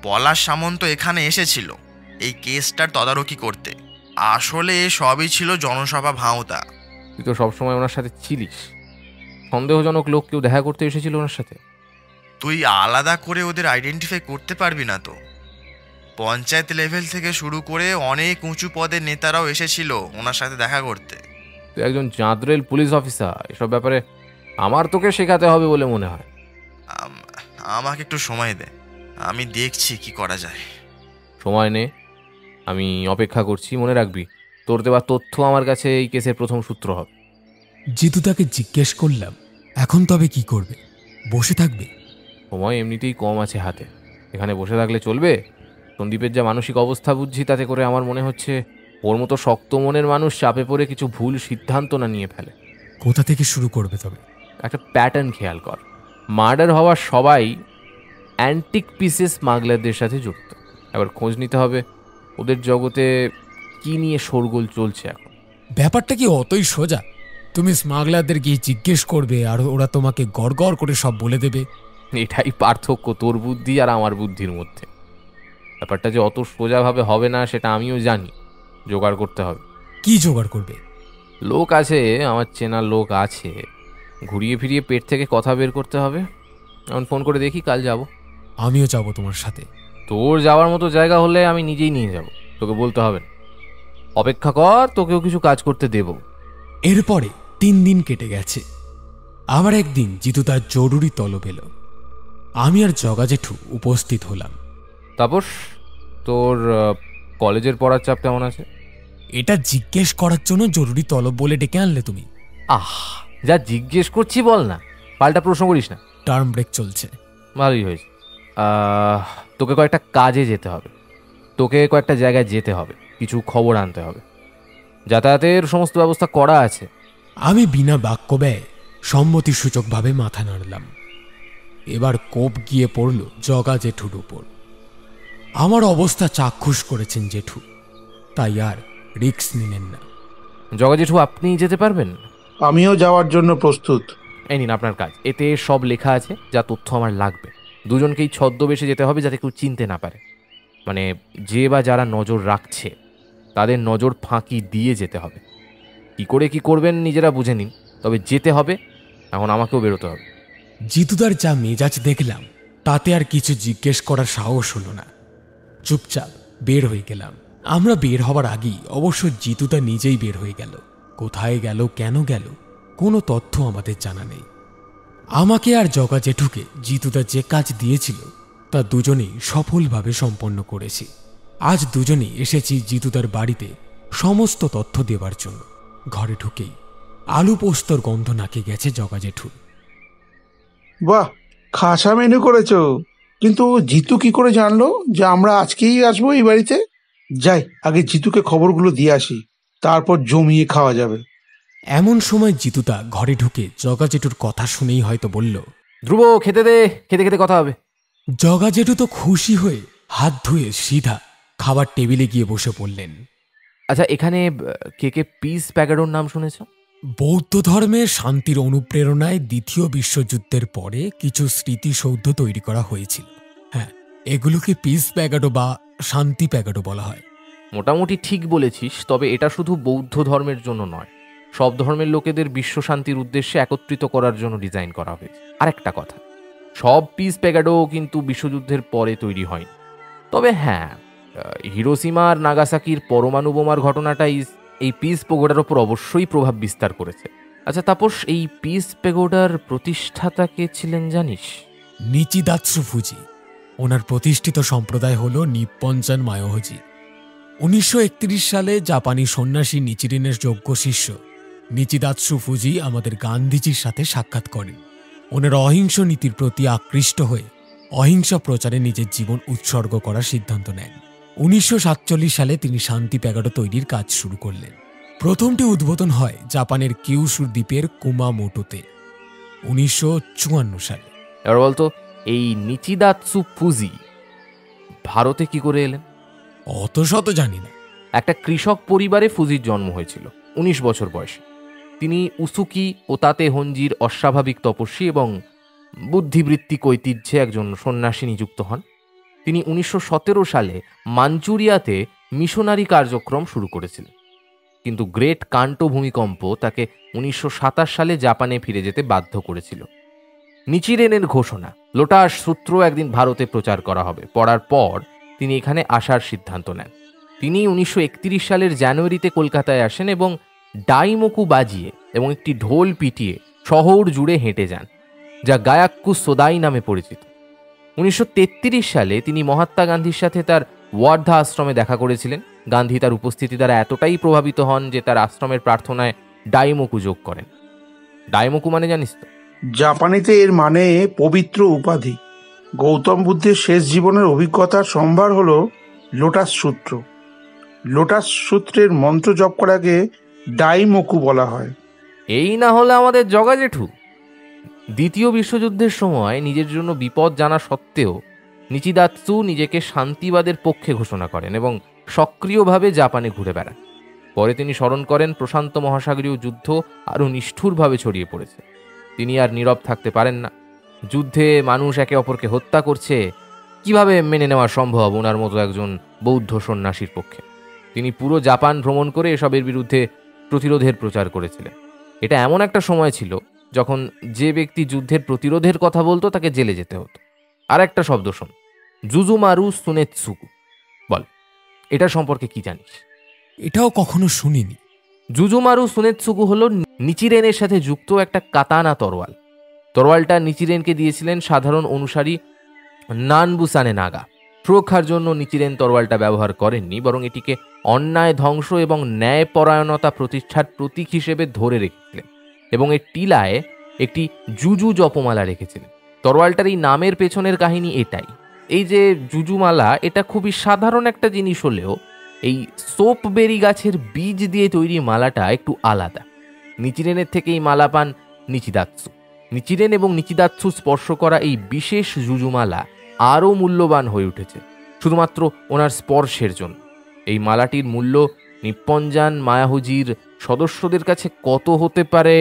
পলাশ সামন্ত এখানে এসেছিল এই কেসটার তদারকি করতে। আসলে সবই ছিল জনসভা ভাঁওতা।
তুই তো সবসময় ওনার সাথে ছিলিস। সন্দেহজনক লোক কেউ দেখা করতে এসেছিল ওনার সাথে?
তুই আলাদা করে ওদের আইডেন্টিফাই করতে পারবি না তো। পঞ্চায়েত লেভেল থেকে শুরু করে অনেক উঁচু পদের নেতারাও এসেছিল ওনার সাথে দেখা করতে।
তুই একজন জাঁদরেল পুলিশ অফিসার, এসব ব্যাপারে আমার তোকে শেখাতে হবে বলে মনে হয়।
আমাকে একটু সময় দে, আমি দেখছি কি করা যায়।
সময় নে, আমি অপেক্ষা করছি। মনে রাখবি, তোর দেওয়া তথ্য আমার কাছে এই কেসের প্রথম সূত্র হবে।
জিতু তাকে জিজ্ঞেস করলাম, এখন তবে কি করবে? বসে থাকবে?
সময় এমনিতেই কম আছে হাতে, এখানে বসে থাকলে চলবে? সন্দীপের যা মানসিক অবস্থা বুঝছি, তাতে করে আমার মনে হচ্ছে ওর মতো শক্ত মনের মানুষ চাপে পড়ে কিছু ভুল সিদ্ধান্ত না নিয়ে ফেলে।
কোথা থেকে শুরু করবে তবে?
একটা প্যাটার্ন খেয়াল কর। মার্ডার হওয়ার সবাই অ্যান্টিক পিসেস স্মাগলারদের সাথে যুক্ত। এবার খোঁজ নিতে হবে ওদের জগতে কি নিয়ে শোরগোল চলছে এখন।
ব্যাপারটা কি অতই সোজা? তুমি স্মাগলারদের গিয়ে জিজ্ঞেস করবে আর ওরা তোমাকে গড়গড় করে সব বলে দেবে?
এটাই পার্থক্য তোর বুদ্ধি আর আমার বুদ্ধির মধ্যে। ব্যাপারটা যে অত সোজাভাবে হবে না সেটা আমিও জানি। জোগাড় করতে হবে।
কি জোগাড় করবে?
লোক আছে, আমার চেনা লোক আছে। ঘুরিয়ে ফিরিয়ে পেট থেকে কথা বের করতে হবে। এখন ফোন করে দেখি, কাল যাব।
আমিও যাব তোমার সাথে।
তোর যাওয়ার মতো জায়গা হলে আমি নিজেই নিয়ে যাব, তোকে বলতে হবে না। অপেক্ষা কর, তোকেও কিছু কাজ করতে দেব।
এরপরে 3 দিন কেটে গেছে। আবার একদিন জিতু তার জরুরি তলব এলো। আমি আর জগা জেঠু উপস্থিত হলাম।
তাপস, তোর কলেজের পড়ার চাপ কেমন আছে?
এটা জিজ্ঞেস করার জন্য জরুরি তলব বলে ডেকে আনলে তুমি?
আহ, যা জিজ্ঞেস করছি বল না, পাল্টা প্রশ্ন করিস না।
টার্ম ব্রেক চলছে।
ভালোই হয়েছে। তোকে কয়েকটা কাজে যেতে হবে, তোকে কয়েকটা জায়গায় যেতে হবে, কিছু খবর আনতে হবে। যাতায়াতের সমস্ত ব্যবস্থা করা আছে।
আমি বিনা বাক্য ব্যয়ে সম্মতিসূচকভাবে মাথা নাড়লাম। এবার কোপ গিয়ে পড়ল জগা জেঠুর উপর। আমার অবস্থা চাক্ষুষ করেছেন জেঠু, তাই আর রিস্ক নিলেন না।
জগা জেঠু, আপনি যেতে পারবেন?
আমিও যাওয়ার জন্য প্রস্তুত।
এই নিন আপনার কাজ, এতে সব লেখা আছে যা তথ্য আমার লাগবে। দুজনকেই ছদ্মবেশে যেতে হবে যাতে কেউ চিনতে না পারে। মানে যে বা যারা নজর রাখছে তাদের নজর ফাঁকি দিয়ে যেতে হবে। কি করে কি করবেন নিজেরা বুঝে নিন, তবে যেতে হবে। এখন আমাকেও বেরোতে হবে।
জিতুদার যা মেজাজ দেখলাম তাতে আর কিছু জিজ্ঞেস করার সাহস হলো না। চুপচাপ বের হয়ে গেলাম। আমরা বের হবার আগেই অবশ্য জিতুদা নিজেই বের হয়ে গেল। কোথায় গেল, কেন গেল, কোনো তথ্য আমাদের জানা নেই। আমাকে আর জগা জেঠুকে জিতুদা যে কাজ দিয়েছিল তা দুজনেই সফলভাবে সম্পন্ন করেছি। আজ দুজনেই এসেছি জিতুদার বাড়িতে সমস্ত তথ্য দেবার জন্য। ঘরে ঢুকেই আলু পোস্তর গন্ধ নাকে গেছে জগা জেঠুর।
বাহ, খাসা মেনু করেছো। কিন্তু জিতু কি করে জানলো যে আমরা আজকেই আসবো এই বাড়িতে? যাই, আগে জিতুকে খবরগুলো দিয়ে আসি, তারপর জমিয়ে খাওয়া যাবে।
এমন সময় জিতুদা ঘরে ঢুকে জগা জেঠুর কথা শুনেই হয়তো বলল,
ধ্রুব, খেতে দে, খেতে খেতে কথা হবে।
জগা জেঠু তো খুশি হয়ে হাত ধুয়ে সিধা খাবার টেবিলে গিয়ে বসে পড়লেন।
আচ্ছা, এখানে কে কে পিস প্যাকেটর নাম শুনেছ?
বৌদ্ধ ধর্মের শান্তির অনুপ্রেরণায় দ্বিতীয় বিশ্বযুদ্ধের পরে কিছু স্মৃতিসৌধ তৈরি করা হয়েছিল। হ্যাঁ, এগুলোকে পিস প্যাকেটও বা শান্তি প্যাকেটও বলা হয়।
মোটামুটি ঠিক বলেছিস, তবে এটা শুধু বৌদ্ধ ধর্মের জন্য নয়, সব ধর্মের লোকেদের বিশ্ব শান্তির উদ্দেশ্যে একত্রিত করার জন্য ডিজাইন করা হয়েছে। আরেকটা কথা, সব পিস প্যাকেটও কিন্তু বিশ্বযুদ্ধের পরে তৈরি হয়নি। তবে হ্যাঁ, হিরোসীমা আর নাগাসাকির পরমাণু বোমার ঘটনাটাই এই পিস প্যাগোডার ওপর অবশ্যই প্রভাব বিস্তার করেছে। আচ্ছা তাপস, এই পিস প্যাগোডার প্রতিষ্ঠাতা কে ছিলেন জানিস?
নিচিদাৎসু ফুজি। ওনার প্রতিষ্ঠিত সম্প্রদায় হল নিপ্পনজান মায়োহজি। 1931 সালে জাপানি সন্ন্যাসী নিচিরিনের যোগ্য শিষ্য নিচিদাৎসু ফুজি আমাদের গান্ধীজির সাথে সাক্ষাৎ করেন। ওনার অহিংস নীতির প্রতি আকৃষ্ট হয়ে অহিংসা প্রচারে নিজের জীবন উৎসর্গ করার সিদ্ধান্ত নেন। 1947 সালে তিনি শান্তি প্যাকেট তৈরির কাজ শুরু করলেন। প্রথমটি উদ্বোধন হয় জাপানের কিউশু দ্বীপের কুমামোটোতে 1954 সালে।
এবার বলতো, এই নিচিদাৎসু ফুজি ভারতে কি করে এলেন?
অত শত জানি না।
একটা কৃষক পরিবারে ফুজির জন্ম হয়েছিল 19 বছর বয়সে। তিনি উসুকি ও তাতে হঞ্জির অস্বাভাবিক তপস্বী এবং বুদ্ধিবৃত্তিক ঐতিহ্যে একজন সন্ন্যাসী নিযুক্ত হন। তিনি 1917 সালে মাঞ্চুরিয়াতে মিশনারি কার্যক্রম শুরু করেছিলেন, কিন্তু গ্রেট কান্টো ভূমিকম্প তাকে 1927 সালে জাপানে ফিরে যেতে বাধ্য করেছিল। নিচিরেনের ঘোষণা লোটাস সূত্র একদিন ভারতে প্রচার করা হবে পড়ার পর তিনি এখানে আসার সিদ্ধান্ত নেন। তিনি 1931 সালের জানুয়ারিতে কলকাতায় আসেন এবং ডাইমোকু বাজিয়ে এবং একটি ঢোল পিটিয়ে শহর জুড়ে হেঁটে যান, যা গায়াক্কু সোদাই নামে পরিচিত। 1933 সালে তিনি মহাত্মা গান্ধীর সাথে তার ওয়ার্ধা আশ্রমে দেখা করেছিলেন। গান্ধী তার উপস্থিতি দ্বারা এতটাই প্রভাবিত হন যে তার আশ্রমের প্রার্থনায় ডাইমোকু যোগ করেন। ডাইমোকু মানে জানিস তো?
জাপানিতে এর মানে পবিত্র উপাধি। গৌতম বুদ্ধের শেষ জীবনের অভিজ্ঞতার সম্ভার হলো লোটাস সূত্র। লোটাস সূত্রের মন্ত্র জপ করাকে ডাইমোকু বলা হয়।
এই না হলে আমাদের জগা জেঠু। দ্বিতীয় বিশ্বযুদ্ধের সময় নিজের জন্য বিপদ জানা সত্ত্বেও নিচিদাৎসু নিজেকে শান্তিবাদের পক্ষে ঘোষণা করেন এবং সক্রিয়ভাবে জাপানে ঘুরে বেড়ান। পরে তিনি স্মরণ করেন প্রশান্ত মহাসাগরীয় যুদ্ধ আরও নিষ্ঠুরভাবে ছড়িয়ে পড়েছে। তিনি আর নীরব থাকতে পারেন না। যুদ্ধে মানুষ একে অপরকে হত্যা করছে, কিভাবে মেনে নেওয়া সম্ভব ওনার মতো একজন বৌদ্ধ সন্ন্যাসীর পক্ষে? তিনি পুরো জাপান ভ্রমণ করে এসবের বিরুদ্ধে প্রতিরোধের প্রচার করেছিলেন। এটা এমন একটা সময় ছিল যখন যে ব্যক্তি যুদ্ধের প্রতিরোধের কথা বলতো তাকে জেলে যেতে হতো। আর একটা শব্দ শোন, জুজুমারু সুনেৎসুকু। বল, এটা সম্পর্কে কি জানিস?
এটাও কখনো শুনিনি।
জুজুমারু সুনেৎসুকু হলো নিচিরেনের সাথে যুক্ত একটা কাতানা তরোয়াল। তরোয়ালটা নিচিরেনকে দিয়েছিলেন সাধারণ অনুসারী নানবুসানে নাগা। সুরক্ষার জন্য নিচিরেন তরোয়ালটা ব্যবহার করেননি, বরং এটিকে অন্যায় ধ্বংস এবং ন্যায়পরায়ণতা প্রতিষ্ঠার প্রতীক হিসেবে ধরে রেখেছিলেন এবং এর টিলায় একটি জুজু জপমালা রেখেছিলেন। তরোয়ালটার এই নামের পেছনের কাহিনী এটাই। এই যে জুজুমালা, এটা খুবই সাধারণ একটা জিনিস হলেও এই সোপবেরি গাছের বীজ দিয়ে তৈরি মালাটা একটু আলাদা। নিচিরেনের থেকে এই মালা পান নিচিদাৎসু। নিচিরেন এবং নিচিদাৎসু স্পর্শ করা এই বিশেষ জুজুমালা আরও মূল্যবান হয়ে উঠেছে শুধুমাত্র ওনার স্পর্শের জন্য। এই মালাটির মূল্য নিপ্পনজান মায়াহুজির সদস্যদের কাছে কত হতে পারে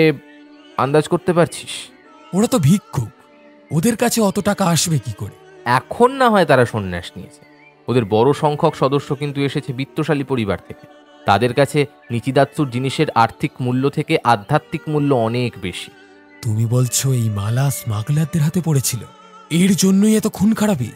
আন্দাজ করতে পারছিস?
ওরা তো ভিক্ষুক, ওদের কাছে অত টাকা আসবে কি করে?
এখন না হয় তারা সন্ন্যাস নিয়েছে, ওদের বড় সংখ্যক সদস্য কিন্তু এসেছে বিত্তশালী পরিবার থেকে। তাদের কাছে নিচিদাৎসুর জিনিসের আর্থিক মূল্য থেকে আধ্যাত্মিক মূল্য অনেক বেশি।
তুমি বলছো এই মালা স্মাগলারদের হাতে পড়েছিল, এর জন্যই এত খুন খারাপি?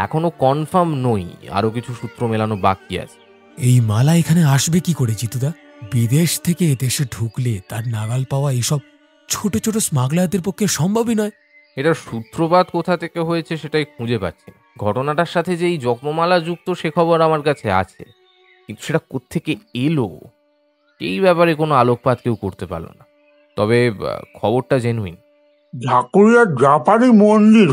এখনো কনফার্ম নই, আরো কিছু সূত্র মেলানো বাকি আছে।
এই মালা এখানে আসবে কি করে জিতুদা? বিদেশ থেকে দেশে ঢুকলে তার নাগাল পাওয়া এইসব ছোট ছোট স্মাগলারদের পক্ষে সম্ভবই নয়।
এটার সূত্রপাত কোথা থেকে হয়েছে সেটাই খুঁজে পাচ্ছি না। ঘটনাটার সাথে যে এই জপমালা যুক্ত সে খবর আমার কাছে আছে, কিন্তু সেটা কোত্থেকে এলো এই ব্যাপারে কোনো আলোকপাত কেউ করতে পারলো না। তবে খবরটা জেনুইন।
ঢাকুরিয়ার জাপানি মন্দির।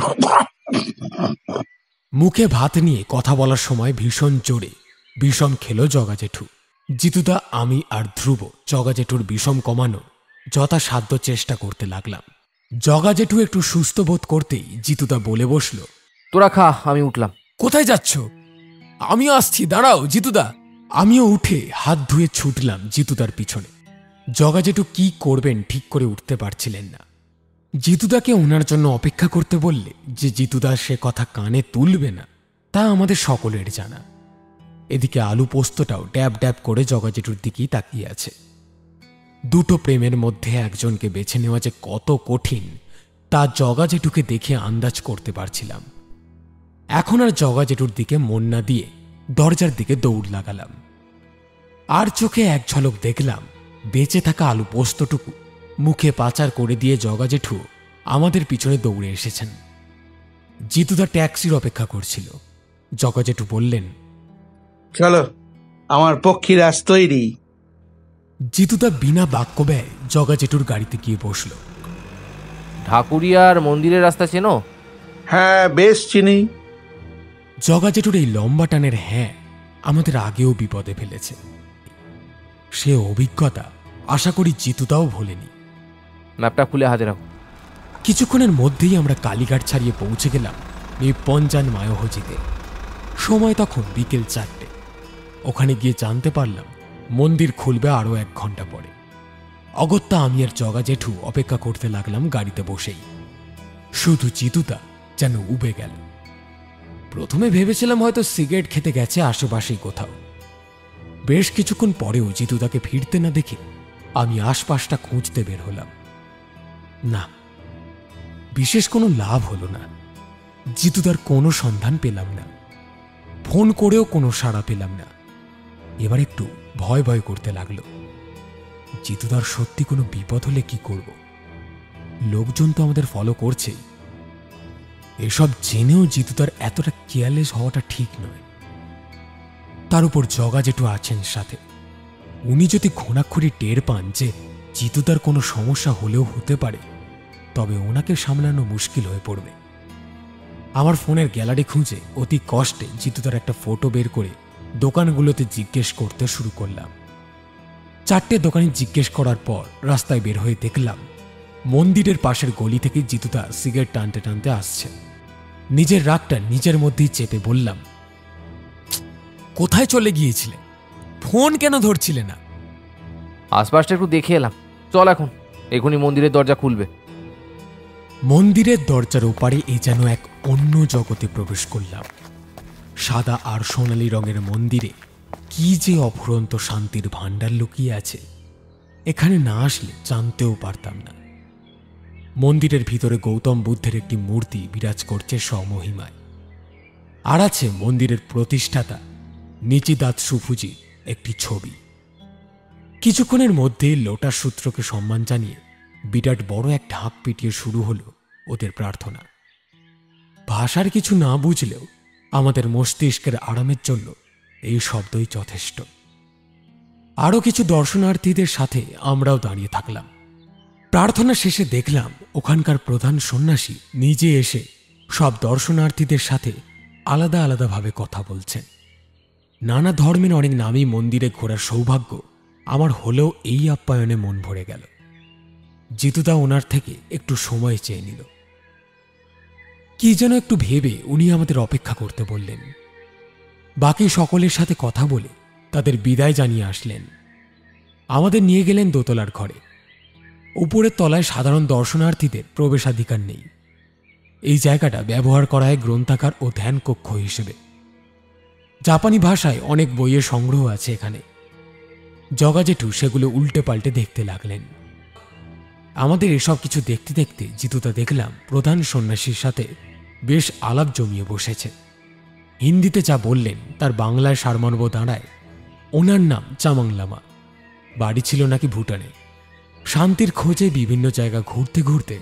মুখে ভাত নিয়ে কথা বলার সময় ভীষণ জোরে বিষম খেলো জগা জেঠু। জিতুদা, আমি আর ধ্রুব জগা জেঠুর বিষম কমানোর যথাসাধ্য চেষ্টা করতে লাগলাম। জগা জেঠু একটু সুস্থ বোধ করতেই জিতুদা বলে বসল,
তোরা খা, আমি উঠলাম।
কোথায় যাচ্ছ? আমিও আসছি, দাঁড়াও জিতুদা। আমিও উঠে হাত ধুয়ে ছুটলাম জিতুদার পিছনে। জগা জেঠু কি করবেন ঠিক করে উঠতে পারছিলেন না। জিতুদাকে ওনার জন্য অপেক্ষা করতে বললে যে জিতুদা সে কথা কানে তুলবে না তা আমাদের সকলের জানা। এদিকে আলু পোস্তটাও ড্যাব ড্যাব করে জগা জেঠুর দিকেই তাকিয়ে আছে। দুটো প্রেমের মধ্যে একজনকে বেছে নেওয়া যে কত কঠিন তা জগা জেঠুকে দেখে আন্দাজ করতে পারছিলাম। এখন আর জগা জেঠুর দিকে মন না দিয়ে দরজার দিকে দৌড় লাগালাম। আর চোখে এক ঝলক দেখলাম বেঁচে থাকা আলু পোস্তটুকু মুখে পাচার করে দিয়ে জগা জেঠু আমাদের পিছনে দৌড়ে এসেছেন। জিতুদা ট্যাক্সির অপেক্ষা করছিল। জগা জেঠু বললেন,
চলো, আমার পক্ষীর আজ তৈরি।
জিতুদা বিনা বাক্য ব্যয় জগা জেঠুর গাড়িতে গিয়ে বসল।
ঢাকুরিয়ার মন্দিরের রাস্তা চেনো?
হ্যাঁ, বেশ চিনি।
জগা জেঠুর এই লম্বা টানের হ্যাঁ আমাদের আগেও বিপদে ফেলেছে। সে অভিজ্ঞতা আশা করি জিতুদাও ভোলেনি।
ম্যাপটা খুলে হাতে রাখো।
কিছুক্ষণের মধ্যেই আমরা কালীঘাট ছাড়িয়ে পৌঁছে গেলাম নিপ্পনজান মায়াহুজিতে। সময় তখন বিকেল 4টে। ওখানে গিয়ে জানতে পারলাম মন্দির খুলবে আরও 1 ঘন্টা পরে। অগত্যা আমি আর জগা জেঠু অপেক্ষা করতে লাগলাম গাড়িতে বসেই। শুধু জিতুদা যেন উবে গেল। প্রথমে ভেবেছিলাম হয়তো সিগারেট খেতে গেছে আশেপাশেই কোথাও। বেশ কিছুক্ষণ পরেও জিতুদাকে ফিরতে না দেখে আমি আশপাশটা খুঁজতে বের হলাম। না, বিশেষ কোনো লাভ হলো না। জিতুদার কোনো সন্ধান পেলাম না। ফোন করেও কোনো সাড়া পেলাম না। এবার একটু ভয় ভয় করতে লাগলো। জিতুদার সত্যি কোনো বিপদ হলে কি করব? লোকজন তো আমাদের ফলো করছেই। এসব জেনেও জিতুদার এতটা কেয়ারলেস হওয়াটা ঠিক নয়। তার উপর জগা জেঠু আছেন সাথে। উনি যদি ঘোনাক্ষুরি টের পান যে জিতুদার কোনো সমস্যা হলেও হতে পারে, তবে ওনাকে সামলানো মুশকিল হয়ে পড়বে। আমার ফোনের গ্যালারি খুঁজে অতি কষ্টে জিতুদার একটা ফটো বের করে দোকানগুলোতে জিজ্ঞেস করতে শুরু করলাম। 4টে দোকানে জিজ্ঞেস করার পর রাস্তায় বের হয়ে দেখলাম মন্দিরের পাশের গলি থেকে জিতুদা সিগারেট টানতে টানতে আসছে। নিজের রাগটা নিজের মধ্যেই চেপে বললাম, কোথায় চলে গিয়েছিলে? ফোন কেন ধরছিলে না?
আশপাশটা একটু দেখে এলাম, চল এখন, এখনই মন্দিরের দরজা খুলবে।
মন্দিরের দরজার ওপারে এ যেন এক অন্য জগতে প্রবেশ করলাম। সাদা আর সোনালী রঙের মন্দিরে কি যে অফুরন্ত শান্তির ভাণ্ডার লুকিয়ে আছে, এখানে না আসলে জানতেও পারতাম না। মন্দিরের ভিতরে গৌতম বুদ্ধের একটি মূর্তি বিরাজ করছে স্বমহিমায়। আর আছে মন্দিরের প্রতিষ্ঠাতা নিচিদাত সুফুজি একটি ছবি। কিছুক্ষণের মধ্যে লোটাস সূত্রকে সম্মান জানিয়ে বিরাট বড় এক ঢাক পিটিয়ে শুরু হলো ওদের প্রার্থনা। ভাষার কিছু না বুঝলেও আমাদের মস্তিষ্কের আরামের জন্য এই শব্দই যথেষ্ট। আরও কিছু দর্শনার্থীদের সাথে আমরাও দাঁড়িয়ে থাকলাম। প্রার্থনা শেষে দেখলাম ওখানকার প্রধান সন্ন্যাসী নিজে এসে সব দর্শনার্থীদের সাথে আলাদা আলাদাভাবে কথা বলছেন। নানা ধর্মের অনেক নামী মন্দিরে ঘোরার সৌভাগ্য আমার হলেও এই আপ্যায়নে মন ভরে গেল। জিতুদা ওনার থেকে একটু সময় চেয়ে নিল। কি যেন একটু ভেবে উনি আমাদের অপেক্ষা করতে বললেন। বাকি সকলের সাথে কথা বলে তাদের বিদায় জানিয়ে আসলেন। আমাদের নিয়ে গেলেন দোতলার ঘরে। উপরের তলায় সাধারণ দর্শনার্থীদের প্রবেশাধিকার নেই। এই জায়গাটা ব্যবহার করা হয় গ্রন্থাগার ও ধ্যান কক্ষ হিসেবে। জাপানি ভাষায় অনেক বইয়ের সংগ্রহ আছে এখানে। জগাজেঠু সেগুলো উল্টে পাল্টে দেখতে লাগলেন। আমাদের এসব কিছু দেখতে দেখতে জিতুদা দেখলাম প্রধান সন্ন্যাসীর সাথে বেশ আলাপ জমিয়ে বসেছে। হিন্দিতে যা বললেন তার বাংলায় সারমর্ম দাঁড়ায় ওনার নাম চামাং লামা, বাড়ি ছিল নাকি ভুটানে। শান্তির খোঁজে বিভিন্ন জায়গা ঘুরতে ঘুরতে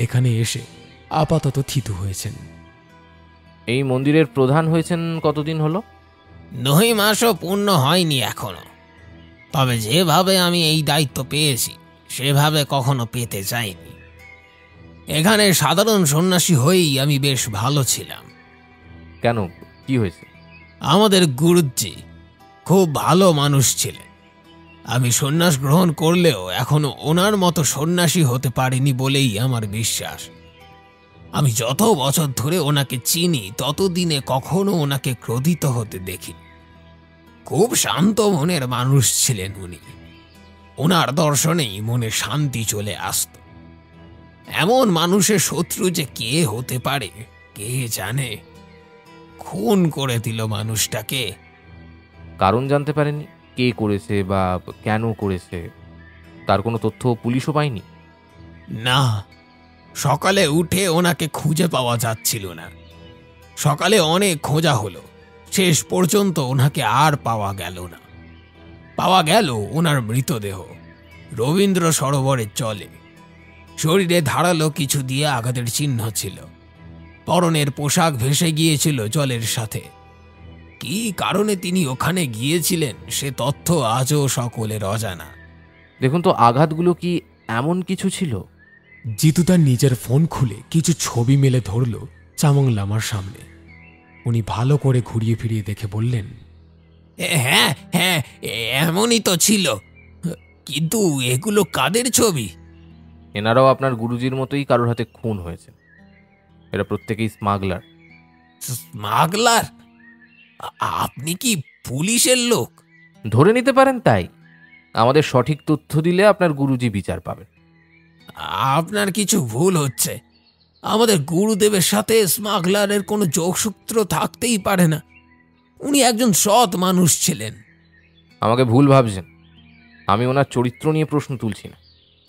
এখানে এসে আপাতত থিতু হয়েছেন।
এই মন্দিরের প্রধান হয়েছেন কতদিন হলো?
2 মাসও পূর্ণ হয়নি এখনো। তবে যেভাবে আমি এই দায়িত্ব পেয়েছি সেভাবে কখনো পেতে চাইনি। এখানে সাধারণ সন্ন্যাসী হয়েই আমি বেশ ভালো ছিলাম।
কেন, কি হয়েছে?
আমাদের গুরুজি খুব ভালো মানুষ ছিলেন। আমি সন্ন্যাস গ্রহণ করলেও এখনো ওনার মতো সন্ন্যাসী হতে পারিনি বলেই আমার বিশ্বাস। আমি যত বছর ধরে ওনাকে চিনি ততদিনে কখনো ওনাকে ক্রোধিত হতে দেখি। খুব শান্ত মনের মানুষ ছিলেন উনি। ওনার দর্শনেই মনে শান্তি চলে আসত। এমন মানুষের শত্রু যে কে হতে পারে কে জানে। খুন করে দিল মানুষটাকে।
কারণ জানতে পারেননি কে করেছে বা কেন করেছে? তার কোনো তথ্য পুলিশও পায়নি?
না, সকালে উঠে ওনাকে খুঁজে পাওয়া যাচ্ছিল না। সকালে অনেক খোঁজা হলো, শেষ পর্যন্ত ওনাকে আর পাওয়া গেল না। পাওয়া গেল ওনার মৃতদেহ রবীন্দ্র সরোবরের জলে। শরীরে ধারালো কিছু দিয়ে আঘাতের চিহ্ন ছিল। পরনের পোশাক ভেসে গিয়েছিল জলের সাথে। কী কারণে তিনি ওখানে গিয়েছিলেন সে তথ্য আজও সকলের অজানা।
দেখুন তো, আঘাতগুলো কি এমন কিছু ছিল?
জিতুদার নিজের ফোন খুলে কিছু ছবি মেলে ধরল চামং লামার সামনে। উনি ভালো করে ঘুরিয়ে ফিরিয়ে দেখে বললেন,
হ্যাঁ হ্যাঁ, এমনই তো ছিল। কিন্তু এগুলো কাদের ছবি?
এনারাও আপনার গুরুজির মতোই কারোর হাতে খুন হয়েছে। এরা প্রত্যেকেই স্মাগলার।
স্মাগলার? আপনি কি পুলিশের লোক?
ধরে নিতে পারেন তাই। আমাদের সঠিক তথ্য দিলে আপনার গুরুজি বিচার পাবেন।
আপনার কিছু ভুল হচ্ছে। আমাদের গুরুদেবের সাথে স্মাগলারের কোনো যোগসূত্র থাকতেই পারে না। উনি একজন সৎ মানুষ ছিলেন।
আমাকে ভুল ভাবছেন। আমি ওনার চরিত্র নিয়ে প্রশ্ন তুলছি না।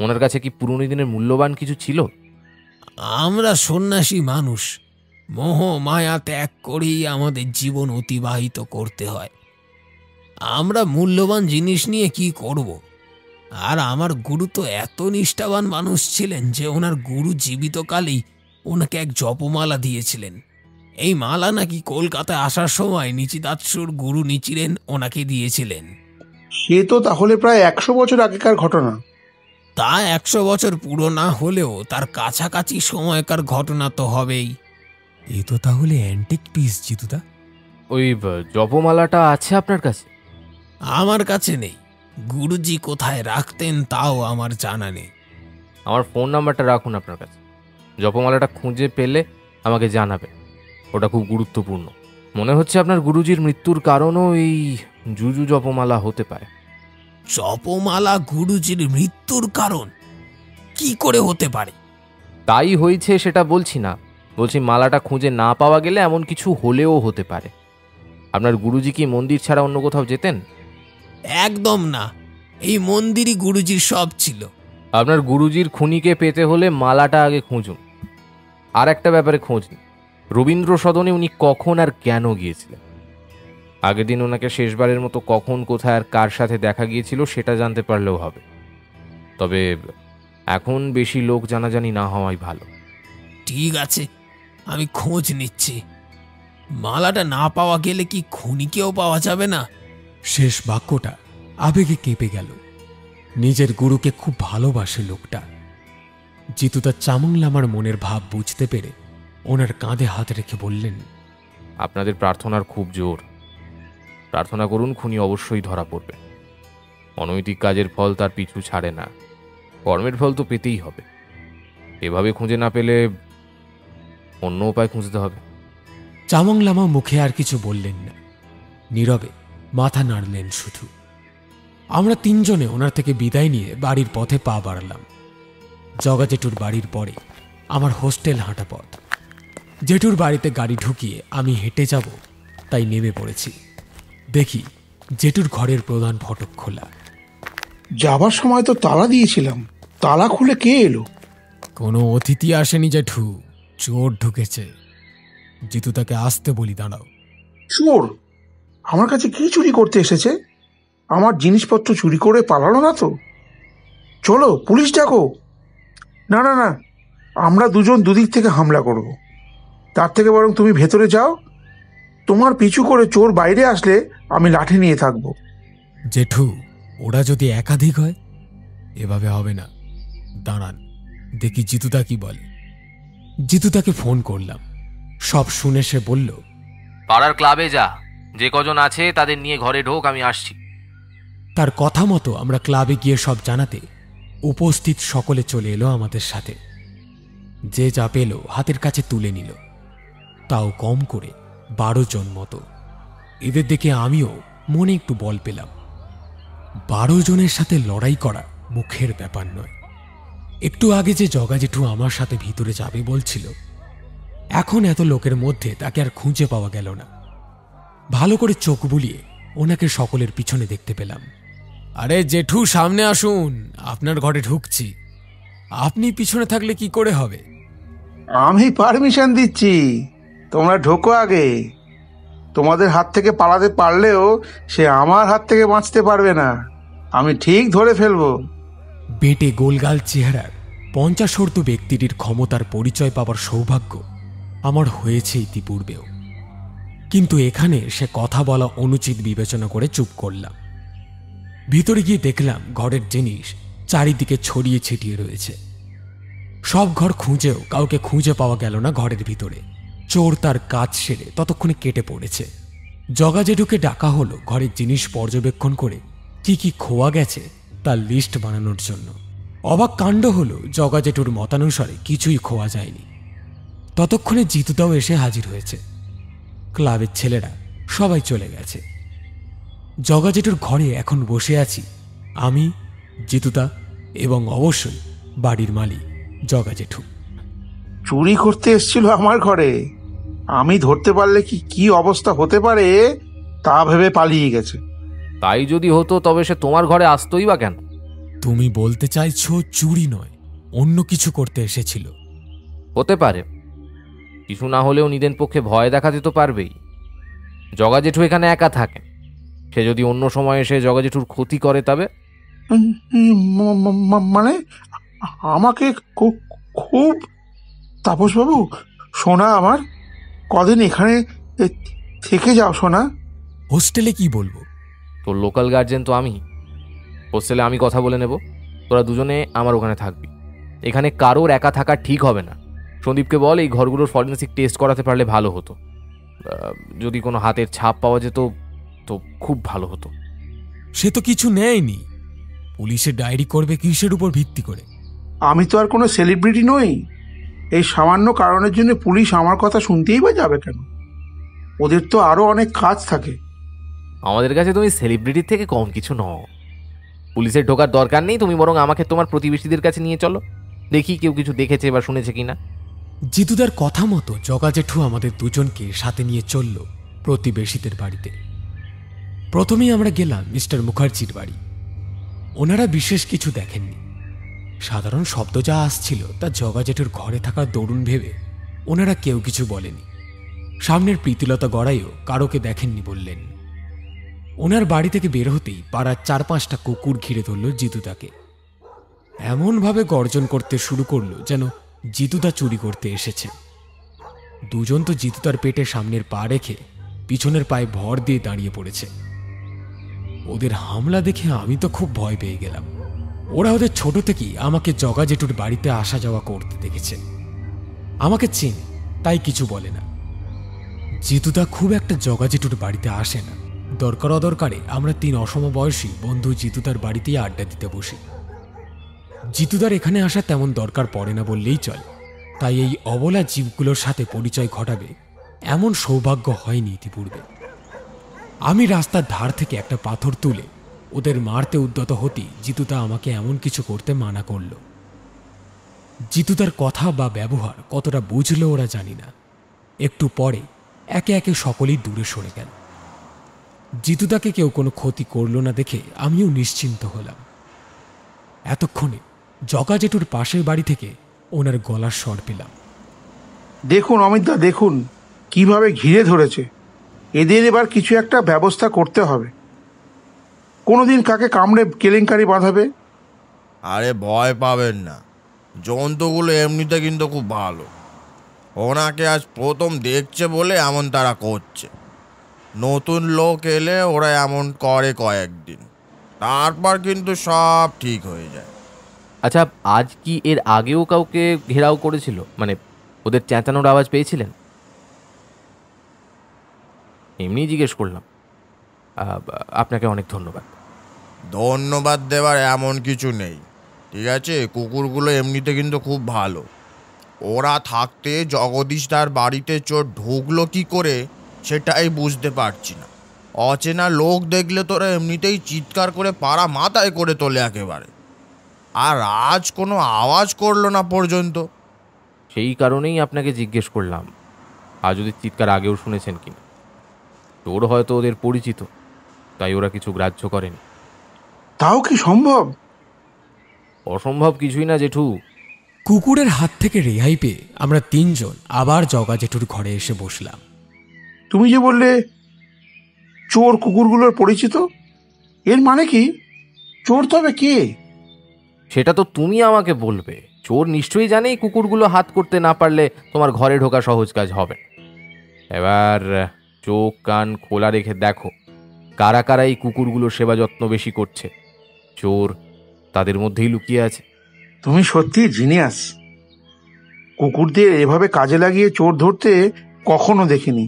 ওনার কাছে কি পুরনো দিনের মূল্যবান কিছু ছিল?
আমরা সন্ন্যাসী মানুষ, মোহ মায়া ত্যাগ করেই আমাদের জীবন অতিবাহিত করতে হয়। আমরা মূল্যবান জিনিস নিয়ে কি করব? আর আমার গুরু তো এত নিষ্ঠাবান মানুষ ছিলেন যে ওনার গুরু জীবিতকালেই ওনাকে এক জপমালা দিয়েছিলেন। এই মালা নাকি কলকাতায় আসার সময় নিচিদাৎসুর গুরু নিচিরেন ওনাকে দিয়েছিলেন।
সে তো তাহলে প্রায় 100 বছর আগেকার ঘটনা।
তা 100 বছর পুরো না হলেও তার কাছাকাছি সময়কার ঘটনা তো হবেই।
এ তো তাহলে অ্যান্টিক পিস জিতুদা।
ওই জপমালাটা আছে আপনার কাছে?
আমার কাছে নেই। গুরুজি কোথায় রাখতেন তাও আমার জানা নেই।
আমার ফোন নাম্বারটা রাখুন আপনার কাছে। জপমালাটা খুঁজে পেলে আমাকে জানাবেন। ওটা খুব গুরুত্বপূর্ণ। মনে হচ্ছে আপনার গুরুজির মৃত্যুর কারণও এই জুজু জপমালা হতে পারে।
জপমালা গুরুজির মৃত্যুর কারণ কি করে হতে পারে?
তাই হয়েছে সেটা বলছি না, বলছি মালাটা খুঁজে না পাওয়া গেলে এমন কিছু হলেও হতে পারে। আপনার গুরুজি কি মন্দির ছাড়া অন্য কোথাও যেতেন?
একদম না, এই মন্দিরই গুরুজির সব ছিল।
আপনার গুরুজির খুনিকে পেতে হলে মালাটা আগে খুঁজুন। আর একটা ব্যাপারে খোঁজ নিন, রবীন্দ্র সদনে উনি কখন আর কেন গিয়েছিলেন? আগের দিন ওনাকে শেষবারের মতো কখন, কোথায় আর কার সাথে দেখা গিয়েছিল সেটা জানতে পারলেও হবে। তবে এখন বেশি লোক জানাজানি না হওয়াই ভালো।
ঠিক আছে, আমি খোঁজ নিচ্ছি। মালাটা না পাওয়া গেলে কি খুনিকেও পাওয়া যাবে না?
শেষ বাক্যটা আবেগে কেঁপে গেল। নিজের গুরুকে খুব ভালোবাসে লোকটা। জিতু তার চামংলামার মনের ভাব বুঝতে পেরে ওনার কাঁধে হাত রেখে বললেন,
আপনাদের প্রার্থনার খুব জোর। প্রার্থনা করুন, খুনি অবশ্যই ধরা পড়বে। অনৈতিক কাজের ফল তার পিছু ছাড়ে না, কর্মের ফল তো পেতেই হবে। এভাবে খুঁজে না পেলে অন্য উপায় খুঁজতে হবে।
চামংলামা মুখে আর কিছু বললেন না, নীরবে মাথা নাড়লেন শুধু। আমরা তিনজনে ওনার থেকে বিদায় নিয়ে বাড়ির পথে পা বাড়ালাম। জগা জেঠুর বাড়ির পরে আমার হোস্টেল হাঁটা পথ। জেঠুর বাড়িতে গাড়ি ঢুকিয়ে আমি হেঁটে যাব তাই নেমে পড়েছি। দেখি জেঠুর ঘরের প্রধান ফটক খোলা।
যাবার সময় তো তালা দিয়েছিলাম, তালা খুলে কে এলো?
কোনো অতিথি আসেনি জেঠু, চোর ঢুকেছে। জিতু তাকে আসতে বলি, দাঁড়াও।
চোর? আমার কাছে কি চুরি করতে এসেছে? আমার জিনিসপত্র চুরি করে পালালো না তো? চলো পুলিশ ডাকো। না না না, আমরা দুজন দুদিক থেকে হামলা করব। তার থেকে বরং তুমি ভেতরে যাও, তোমার পিছু করে চোর বাইরে আসলে আমি লাঠি নিয়ে থাকবো।
জেঠু, ওরা যদি একাধিক হয়? এভাবে হবে না, দাঁড়ান দেখি জিতুদা কি বলে। জিতুদাকে ফোন করলাম। সব শুনে সে বলল,
পাড়ার ক্লাবে যা, যে কজন আছে তাদের নিয়ে ঘরে ঢোক, আমি আসছি।
তার কথা মতো আমরা ক্লাবে গিয়ে সব জানাতে উপস্থিত সকলে চলে এলো আমাদের সাথে। যে যা পেল হাতের কাছে তুলে নিল, তাও কম করে 12 জন মতো। এদের দেখে আমিও মনে একটু বল পেলাম। 12 জনের সাথে লড়াই করা মুখের ব্যাপার নয়। একটু আগে যে জগা জেঠু আমার সাথে ভিতরে যাবে বলছিল, এখন এত লোকের মধ্যে তাকে আর খুঁজে পাওয়া গেল না। ভালো করে চোখ বুলিয়ে ওনাকে সকলের পিছনে দেখতে পেলাম। আরে জেঠু, সামনে আসুন, আপনার ঘরে ঢুকছি। আপনি পিছনে থাকলে কি করে হবে?
আমি পারমিশন দিচ্ছি, তোমরা ঢোকো আগে। তোমাদের হাত থেকে পালাতে পারলেও সে আমার হাত থেকে বাঁচতে পারবে না, আমি ঠিক ধরে ফেলবো।
বেটে গোলগাল চেহারার 50 ব্যক্তিটির ক্ষমতার পরিচয় পাবার সৌভাগ্য আমার হয়েছে ইতিপূর্বেও, কিন্তু এখানে সে কথা বলা অনুচিত বিবেচনা করে চুপ করলাম। ভিতরে গিয়ে দেখলাম ঘরের জিনিস চারিদিকে ছড়িয়ে ছিটিয়ে রয়েছে। সব ঘর খুঁজেও কাউকে খুঁজে পাওয়া গেল না ঘরের ভিতরে। চোর তার কাজ সেরে ততক্ষণে কেটে পড়েছে। জগা জেঠুকে ডাকা হলো ঘরের জিনিস পর্যবেক্ষণ করে কি কি খোয়া গেছে তার লিস্ট বানানোর জন্য। অবাক কাণ্ড হলো, জগা জেঠুর মতানুসারে কিছুই খোয়া যায়নি। ততক্ষণে জিতুদাও এসে হাজির হয়েছে। ক্লাবের ছেলেরা সবাই চলে গেছে। জগা জেঠুর ঘরে এখন বসে আছি আমি, জিতুদা এবং অবশ্যই বাড়ির মালিক জগা জেঠু।
চুরি করতে এসেছিল আমার ঘরে, আমি ধরতে পারলে কি কি অবস্থা হতে পারে তা ভেবে পালিয়ে গেছে।
তাই যদি হতো তবে সে তোমার ঘরে আসতোই বা কেন?
তুমি বলতে চাইছো চুরি নয়, অন্য কিছু করতে এসেছিল?
হতে পারে, কিছু না হলেও নিদেন পক্ষে ভয় দেখাতে তো পারবেই। জগা জেঠু এখানে একা থাকে, সে যদি অন্য সময় এসে জগা জেঠুর ক্ষতি করে তবে?
মানে আমাকে খুব তাপসবাবু, সোনা আমার, কদিন এখানে থেকে যাও সোনা।
হোস্টেলে কি বলবো?
তোর লোকাল গার্জেন তো আমি, হোস্টেলে আমি কথা বলে নেব, তোরা দুজনে আমার ওখানে থাকবি। এখানে কারোর একা থাকা ঠিক হবে না। সন্দীপকে বল এই ঘরগুলোর ফরেন্সিক টেস্ট করাতে পারলে ভালো হতো। যদি কোনো হাতের ছাপ পাওয়া যেত তো খুব ভালো হতো।
সে তো কিছু নেয়নি, পুলিশে ডায়েরি করবে কিসের উপর ভিত্তি করে?
আমি তো আর কোনো সেলিব্রিটি নই, এই সামান্য কারণের জন্য পুলিশ আমার কথা শুনতেই বা যাবে কেন? ওদের তো আরো অনেক কাজ থাকে।
আমাদের কাছে তুমি সেলিব্রিটির থেকে কম কিছু নও। পুলিশের ঢোকার দরকার নেই, তুমি বরং আমাকে তোমার প্রতিবেশীদের কাছে নিয়ে চলো, দেখি কেউ কিছু দেখেছে বা শুনেছে কিনা।
জিতুদার কথা মতো জগা জেঠু আমাদের দুজনকে সাথে নিয়ে চলল প্রতিবেশীদের বাড়িতে। প্রথমেই আমরা গেলাম মিস্টার মুখার্জির বাড়ি। ওনারা বিশেষ কিছু দেখেননি। সাধারণ শব্দ যা আসছিল তা জগা জেঠুর ঘরে থাকার দরুন ভেবে ওনারা কেউ কিছু বলেনি। সামনের প্রীতিলতা গড়াইও কারোকে দেখেননি বললেন। ওনার বাড়ি থেকে বের হতেই পাড়ার 4-5টা কুকুর ঘিরে ধরল জিতুদাকে। এমনভাবে গর্জন করতে শুরু করলো যেন জিতুদা চুরি করতে এসেছে। দুজন তো জিতুদার পেটে সামনের পা রেখে পিছনের পায়ে ভর দিয়ে দাঁড়িয়ে পড়েছে। ওদের হামলা দেখে আমি তো খুব ভয় পেয়ে গেলাম। ওরা ওদের ছোট থেকেই আমাকে জগা জেঠুর বাড়িতে আসা যাওয়া করতে দেখেছে, আমাকে চেনে, তাই কিছু বলে না। জিতুদা খুব একটা জগা জেঠুর বাড়িতে আসে না। দরকার অদরকারে আমরা 3 অসমবয়সী বন্ধু জিতুদার বাড়িতেই আড্ডা দিতে বসি। জিতুদার এখানে আসা তেমন দরকার পড়ে না বললেই চলে। তাই এই অবলা জীবগুলোর সাথে পরিচয় ঘটাবে এমন সৌভাগ্য হয়নি ইতিপূর্বে। আমি রাস্তার ধার থেকে একটা পাথর তুলে ওদের মারতে উদ্যত হতেই জিতুদা আমাকে এমন কিছু করতে মানা করল। জিতুদার কথা বা ব্যবহার কতটা বুঝলো ওরা জানি না। একটু পরে একে একে সকলেই দূরে সরে গেল। জিতুদাকে কেউ কোনো ক্ষতি করল না দেখে আমিও নিশ্চিন্ত হলাম। এতক্ষণে জগা জেঠুর পাশের বাড়ি থেকে ওনার গলার স্বর পেলাম।
দেখুন অমিতদা, দেখুন কিভাবে ঘিরে ধরেছে। এদের এবার কিছু একটা ব্যবস্থা করতে হবে। কোনোদিন কাকে কামড়ে কেলেঙ্কারি বাঁধাবে।
আরে ভয় পাবেন না, জন্তুগুলো এমনিতে কিন্তু খুব ভালো। ওনাকে আজ প্রথম দেখছে বলে এমন তারা করছে। নতুন লোক এলে ওরা এমন করে কয়েকদিন, তারপর কিন্তু সব ঠিক হয়ে যায়।
আচ্ছা, আজ কি এর আগেও কাউকে ঘেরাও করেছিল? মানে ওদের চেঁচানোর আওয়াজ পেয়েছিলেন? এমনি জিজ্ঞেস করলাম। আপনাকে অনেক ধন্যবাদ।
ধন্যবাদ দেওয়ার এমন কিছু নেই, ঠিক আছে? কুকুরগুলো এমনিতে কিন্তু খুব ভালো। ওরা থাকতে জগদীশ তার বাড়িতে চোর ঢুকলো কি করে সেটাই বুঝতে পারছি না। অচেনা লোক দেখলে তোরা এমনিতেই চিৎকার করে পাড়া মাথায় করে তোলে একেবারে। আর আজ কোনো আওয়াজ করলো না পর্যন্ত।
সেই কারণেই আপনাকে জিজ্ঞেস করলাম আজ ওদের চিৎকার আগেও শুনেছেন কিনা। তোর হয়তো ওদের পরিচিত, তাই ওরা কিছু গ্রাহ্য করেনি।
তাও কি সম্ভব?
অসম্ভব কিছুই না জেঠু।
কুকুরের হাত থেকে রেহাই পেয়ে আমরা 3 জন আবার জগা জেঠুর ঘরে এসে বসলাম।
তুমি যে বললে চোর কুকুরগুলোর পরিচিত, এর মানে কি? চোর তবে কে?
সেটা তো তুমি আমাকে বলবে। চোর নিশ্চয়ই জানে এই কুকুরগুলো হাত করতে না পারলে তোমার ঘরে ঢোকা সহজ কাজ হবে। এবার চোখ কান খোলা রেখে দেখো কারা কারা এই কুকুরগুলোর সেবা যত্ন বেশি করছে। চোর তাদের মধ্যেই লুকিয়ে আছে।
তুমি সত্যি জিনিয়াস। কুকুরদের এভাবে কাজে লাগিয়ে চোর ধরতে কখনো দেখিনি।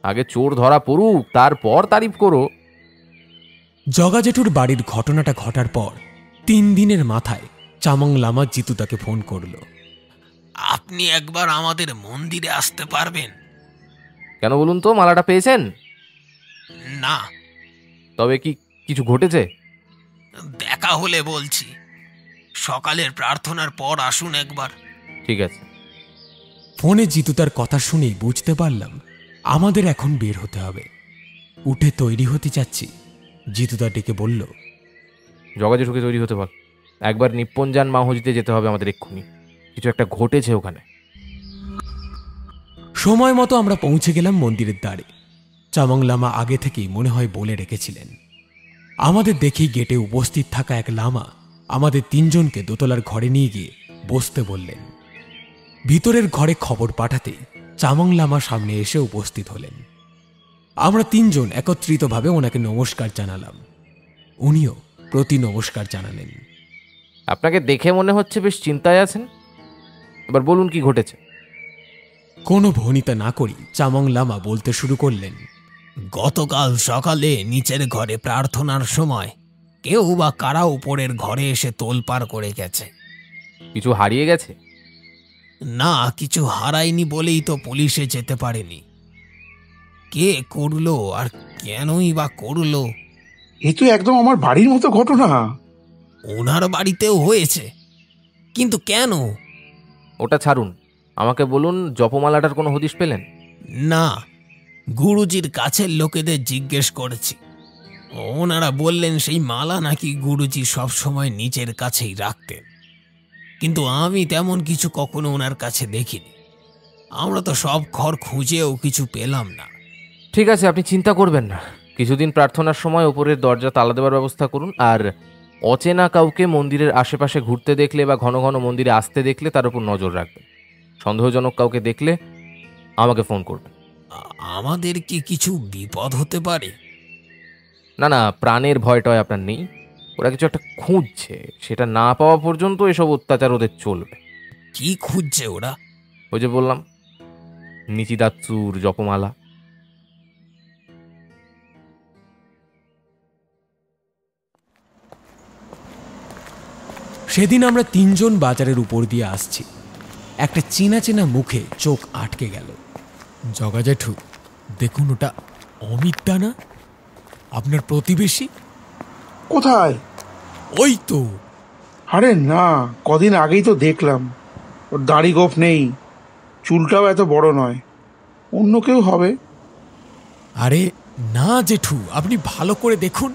আগে চোর ধরা পড়ুক, তারপর তারিফ করো।
জগা জেঠুর বাড়ির ঘটনাটা ঘটার পর 3 দিনের মাথায় চামং লামা জিতুদাকে ফোন করল।
আপনি একবার আমাদের মন্দিরে আসতে পারবেন?
কেন বলুন তো, মালাটা পেয়েছেন?
না,
তবে কি কিছু ঘটেছে?
দেখা হলে বলছি। সকালের প্রার্থনার পর আসুন একবার।
ঠিক আছে।
ফোনে জিতুদার কথা শুনেই বুঝতে পারলাম আমাদের এখন বের হতে হবে। উঠে তৈরি হতে যাচ্ছি, জিতুদা ডেকে বলল,
জগাজেঠুকে তৈরি হতে বল। একবার নিপ্পনজান মাহজিতে যেতে হবে আমাদের এক্ষুনি। কিছু একটা ঘটেছে ওখানে।
সময় মতো আমরা পৌঁছে গেলাম মন্দিরের দ্বারে। চামং লামা আগে থেকেই মনে হয় বলে রেখেছিলেন। আমাদের দেখেই গেটে উপস্থিত থাকা এক লামা আমাদের 3 জনকে দোতলার ঘরে নিয়ে গিয়ে বসতে বললেন। ভিতরের ঘরে খবর পাঠাতেই চামং লামা সামনে এসে উপস্থিত হলেন। আমরা 3 জন একত্রিতভাবে ওনাকে নমস্কার জানালাম। উনিও প্রতি নমস্কার জানালেন।
আপনাকে দেখে মনে হচ্ছে বেশ চিন্তায় আছেন। এবার বলুন কি ঘটেছে।
কোনো ভনিতা না করি চামং লামা বলতে শুরু করলেন।
গতকাল সকালে নিচের ঘরে প্রার্থনার সময় কেউ বা কারা উপরের ঘরে এসে তোলপাড় করে গেছে।
কিছু হারিয়ে গেছে?
না, কিছু হারায়নি বলেই তো পুলিশে যেতে পারেনি। কে করলো আর কেনই বা করলো?
এ তো একদম আমার বাড়ির মতো ঘটনা।
ওনার বাড়িতেও হয়েছে, কিন্তু কেন?
ওটা ছাড়ুন, আমাকে বলুন জপমালাটার কোনো হদিশ পেলেন?
না, গুরুজির কাছের লোকেদের জিজ্ঞেস করেছি। ওনারা বললেন সেই মালা নাকি গুরুজি সবসময় নিজের কাছেই রাখতেন, কিন্তু আমি তেমন কিছু কখনো ওনার কাছে দেখিনি। আমরা তো সব ঘর খুঁজেও কিছু পেলাম না।
ঠিক আছে, আপনি চিন্তা করবেন না। কিছুদিন প্রার্থনার সময় ওপরের দরজা তালা দেওয়ার ব্যবস্থা করুন, আর অচেনা কাউকে মন্দিরের আশেপাশে ঘুরতে দেখলে বা ঘন ঘন মন্দিরে আসতে দেখলে তার উপর নজর রাখবেন। সন্দেহজনক কাউকে দেখলে আমাকে ফোন করবেন।
আমাদের কি কিছু বিপদ হতে পারে?
না না, প্রাণের ভয়টাই আপনার নেই। ওরা কিছু একটা খুঁজছে, সেটা না পাওয়া পর্যন্ত এসব অত্যাচার ওদের চলবে।
কি খুঁজছে ওরা?
ওই যে বললাম, নিচিদাচ্চুর জপমালা।
সেদিন আমরা তিনজন বাজারের উপর দিয়ে আসছি। একটা চেনা চেনা মুখে চোখ আটকে গেল। জগা জেঠু, দেখুন ওটা অমিত দা না, আপনার প্রতিবেশী?
কোথায়?
ওই তো।
আরে না, কদিন আগেই তো দেখলাম। ওর দাড়ি গোঁফ নেই, চুলটাও এত বড় নয়। অন্য কেউ হবে।
আরে না জেঠু, আপনি ভালো করে দেখুন।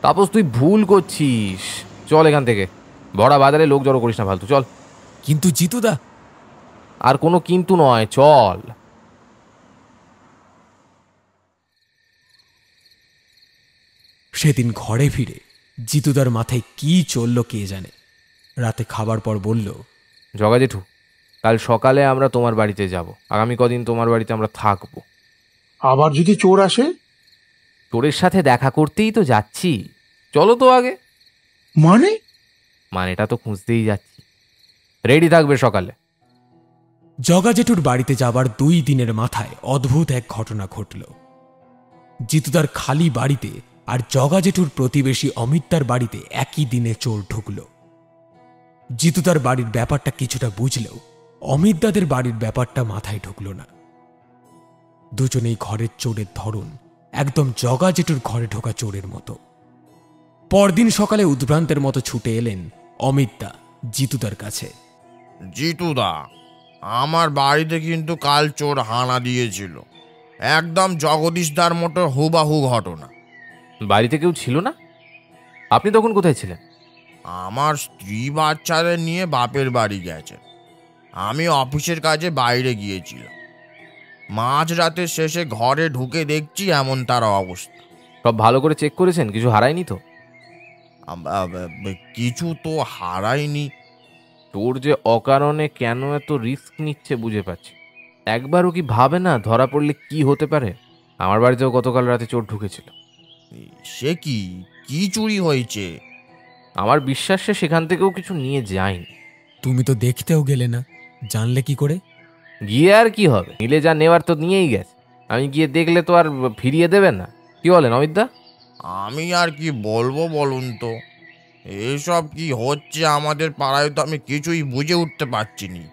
তাপস, তুই ভুল করছিস। চল এখান থেকে, ভরা বাজারে লোক জড়ো করিস না ফালতু। চল।
কিন্তু জিতুদা।
আর কোনো কিন্তু নয়, চল।
সেদিন ঘরে ফিরে জিতুদার মাথায় কি চলল কে জানে। রাতে খাবার পর বলল,
জগা জেঠু, কাল সকালে আমরা তোমার বাড়িতে যাব। আগামী কদিন তোমার বাড়িতে আমরা থাকবো।
আবার যদি চোর আসে?
তোরের সাথে দেখা করতেই তো যাচ্ছি, চলো তো আগে।
মানে?
মানেটা তো খুঁজতেই যাচ্ছি। রেডি থাকবে সকালে।
জগা জেঠুর বাড়িতে যাবার 2 দিনের মাথায় অদ্ভুত এক ঘটনা ঘটল। জিতুদার খালি বাড়িতে আর জগা জেঠুর প্রতিবেশী অমিতার বাড়িতে একই দিনে চোর ঢুকল। জিতুদার বাড়ির ব্যাপারটা কিছুটা বুঝলেও অমিতদাদের বাড়ির ব্যাপারটা মাথায় ঢুকল না। দুজনেই ঘরের চোরের ধরন একদম জগা জেঠুর ঘরে ঢোকা চোরের মতো। পরদিন সকালে উদ্ভ্রান্তের মতো ছুটে এলেন অমিতদা জিতুদার কাছে।
জিতুদা, আমার বাড়িতে কিন্তু কাল চোর হানা দিয়েছিল। একদম জগদীশদার মতো হুবাহু ঘটনা।
বাড়িতে কেউ ছিল না? আপনি তখন কোথায় ছিলেন?
আমার স্ত্রী বাচ্চাদের নিয়ে বাপের বাড়ি গেছে। আমি অফিসের কাজে বাইরে গিয়েছিলাম। মাঝরাতে শেষে ঘরে ঢুকে দেখছি এমন তার অবস্থা।
সব ভালো করে চেক করেছেন? কিছু হারায়নি তো?
কিছু তো হারায়নি।
তোর যে অকারণে কেন এত রিস্ক নিচ্ছে বুঝে পাচ্ছি। একবারও কি ভাবে না ধরা পড়লে কি হতে পারে? আমার বাড়িতেও গতকাল রাতে চোর ঢুকেছিল।
সে কি কি চুরি হয়েছে?
আমার বিশ্বাস সে সেখান থেকেও কিছু নিয়ে যায়নি।
তুমি তো দেখতেও গেলে না, জানলে কি করে?
গিয়ে আর কি হবে, নিলে যা নেওয়ার তো নিয়েই গেছে। আমি গিয়ে দেখলে তো আর ফিরিয়ে দেবেন না। কি বলেন অমিতদা?
আমি আর কি বলবো বলুন তো, এসব কি হচ্ছে আমাদের পাড়ায় তো আমি কিছুই বুঝে উঠতে পারছি নি।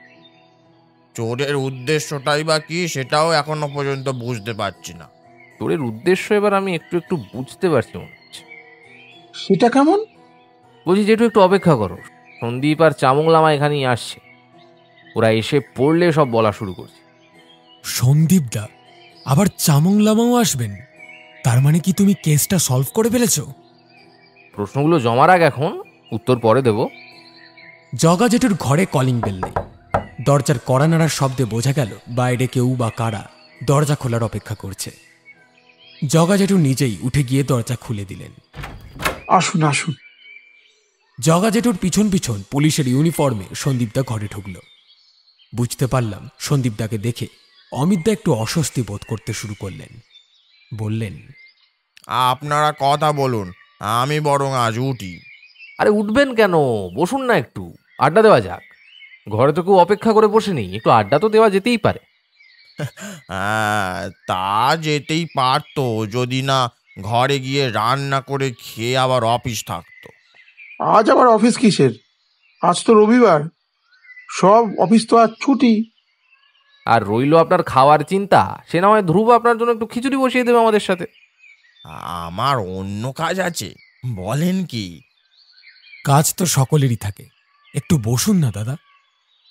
চোরের উদ্দেশ্যটাই বা কি সেটাও এখনো পর্যন্ত বুঝতে পারছি না।
চোরের উদ্দেশ্য এবার আমি একটু একটু বুঝতে পারছি মনে হচ্ছে।
সেটা কেমন?
বলছি যেটু একটু অপেক্ষা করো। সন্দীপ আর চামংলামা এখানেই আসছে। ওরা এসে পড়লে সব বলা শুরু করছে।
সন্দীপদা আবার চামংলামাও আসবেন? তার মানে কি তুমি কেসটা সলভ করে ফেলেছ?
প্রশ্নগুলো জমা রাখ, এখন উত্তর পরে দেব।
জগা জেঠুর ঘরে কলিং বেল নেই। দরজার কড়া নাড়ার শব্দে বোঝা গেল বাইরে কেউ বা কারা দরজা খোলার অপেক্ষা করছে। জগা জেঠু নিজেই উঠে গিয়ে দরজা খুলে দিলেন।
আসুন আসুন।
জগা জেঠুর পিছন পিছন পুলিশের ইউনিফর্মে সন্দীপদা ঘরে ঢুকল। বুঝতে পারলাম সন্দীপদাকে দেখে অমিতদা একটু অস্বস্তি বোধ করতে শুরু করলেন। বললেন,
আপনারা কথা বলুন, আমি বরং আজ উঠি।
আরে উঠবেন কেন? বসুন না, একটু আড্ডা দেওয়া যাক। ঘরে তো কেউ অপেক্ষা করে বসে নেই, একটু আড্ডা তো দেওয়া যেতেই পারে।
হ্যাঁ, তা যেতেই পারতো যদি না ঘরে গিয়ে রান্না করে খেয়ে আবার অফিস থাকতো।
আজ আবার অফিস কিসের? আজ তো রবিবার, সব অফিস তো আজ ছুটি।
আর রইল আপনার খাওয়ার চিন্তা, সে না হয় ধ্রুব আপনার জন্য একটু খিচুড়ি বসিয়ে দেবে আমাদের সাথে।
আমার অন্য কাজ আছে। বলেন কি?
কাজ তো সকলেরই থাকে, একটু বসুন না দাদা।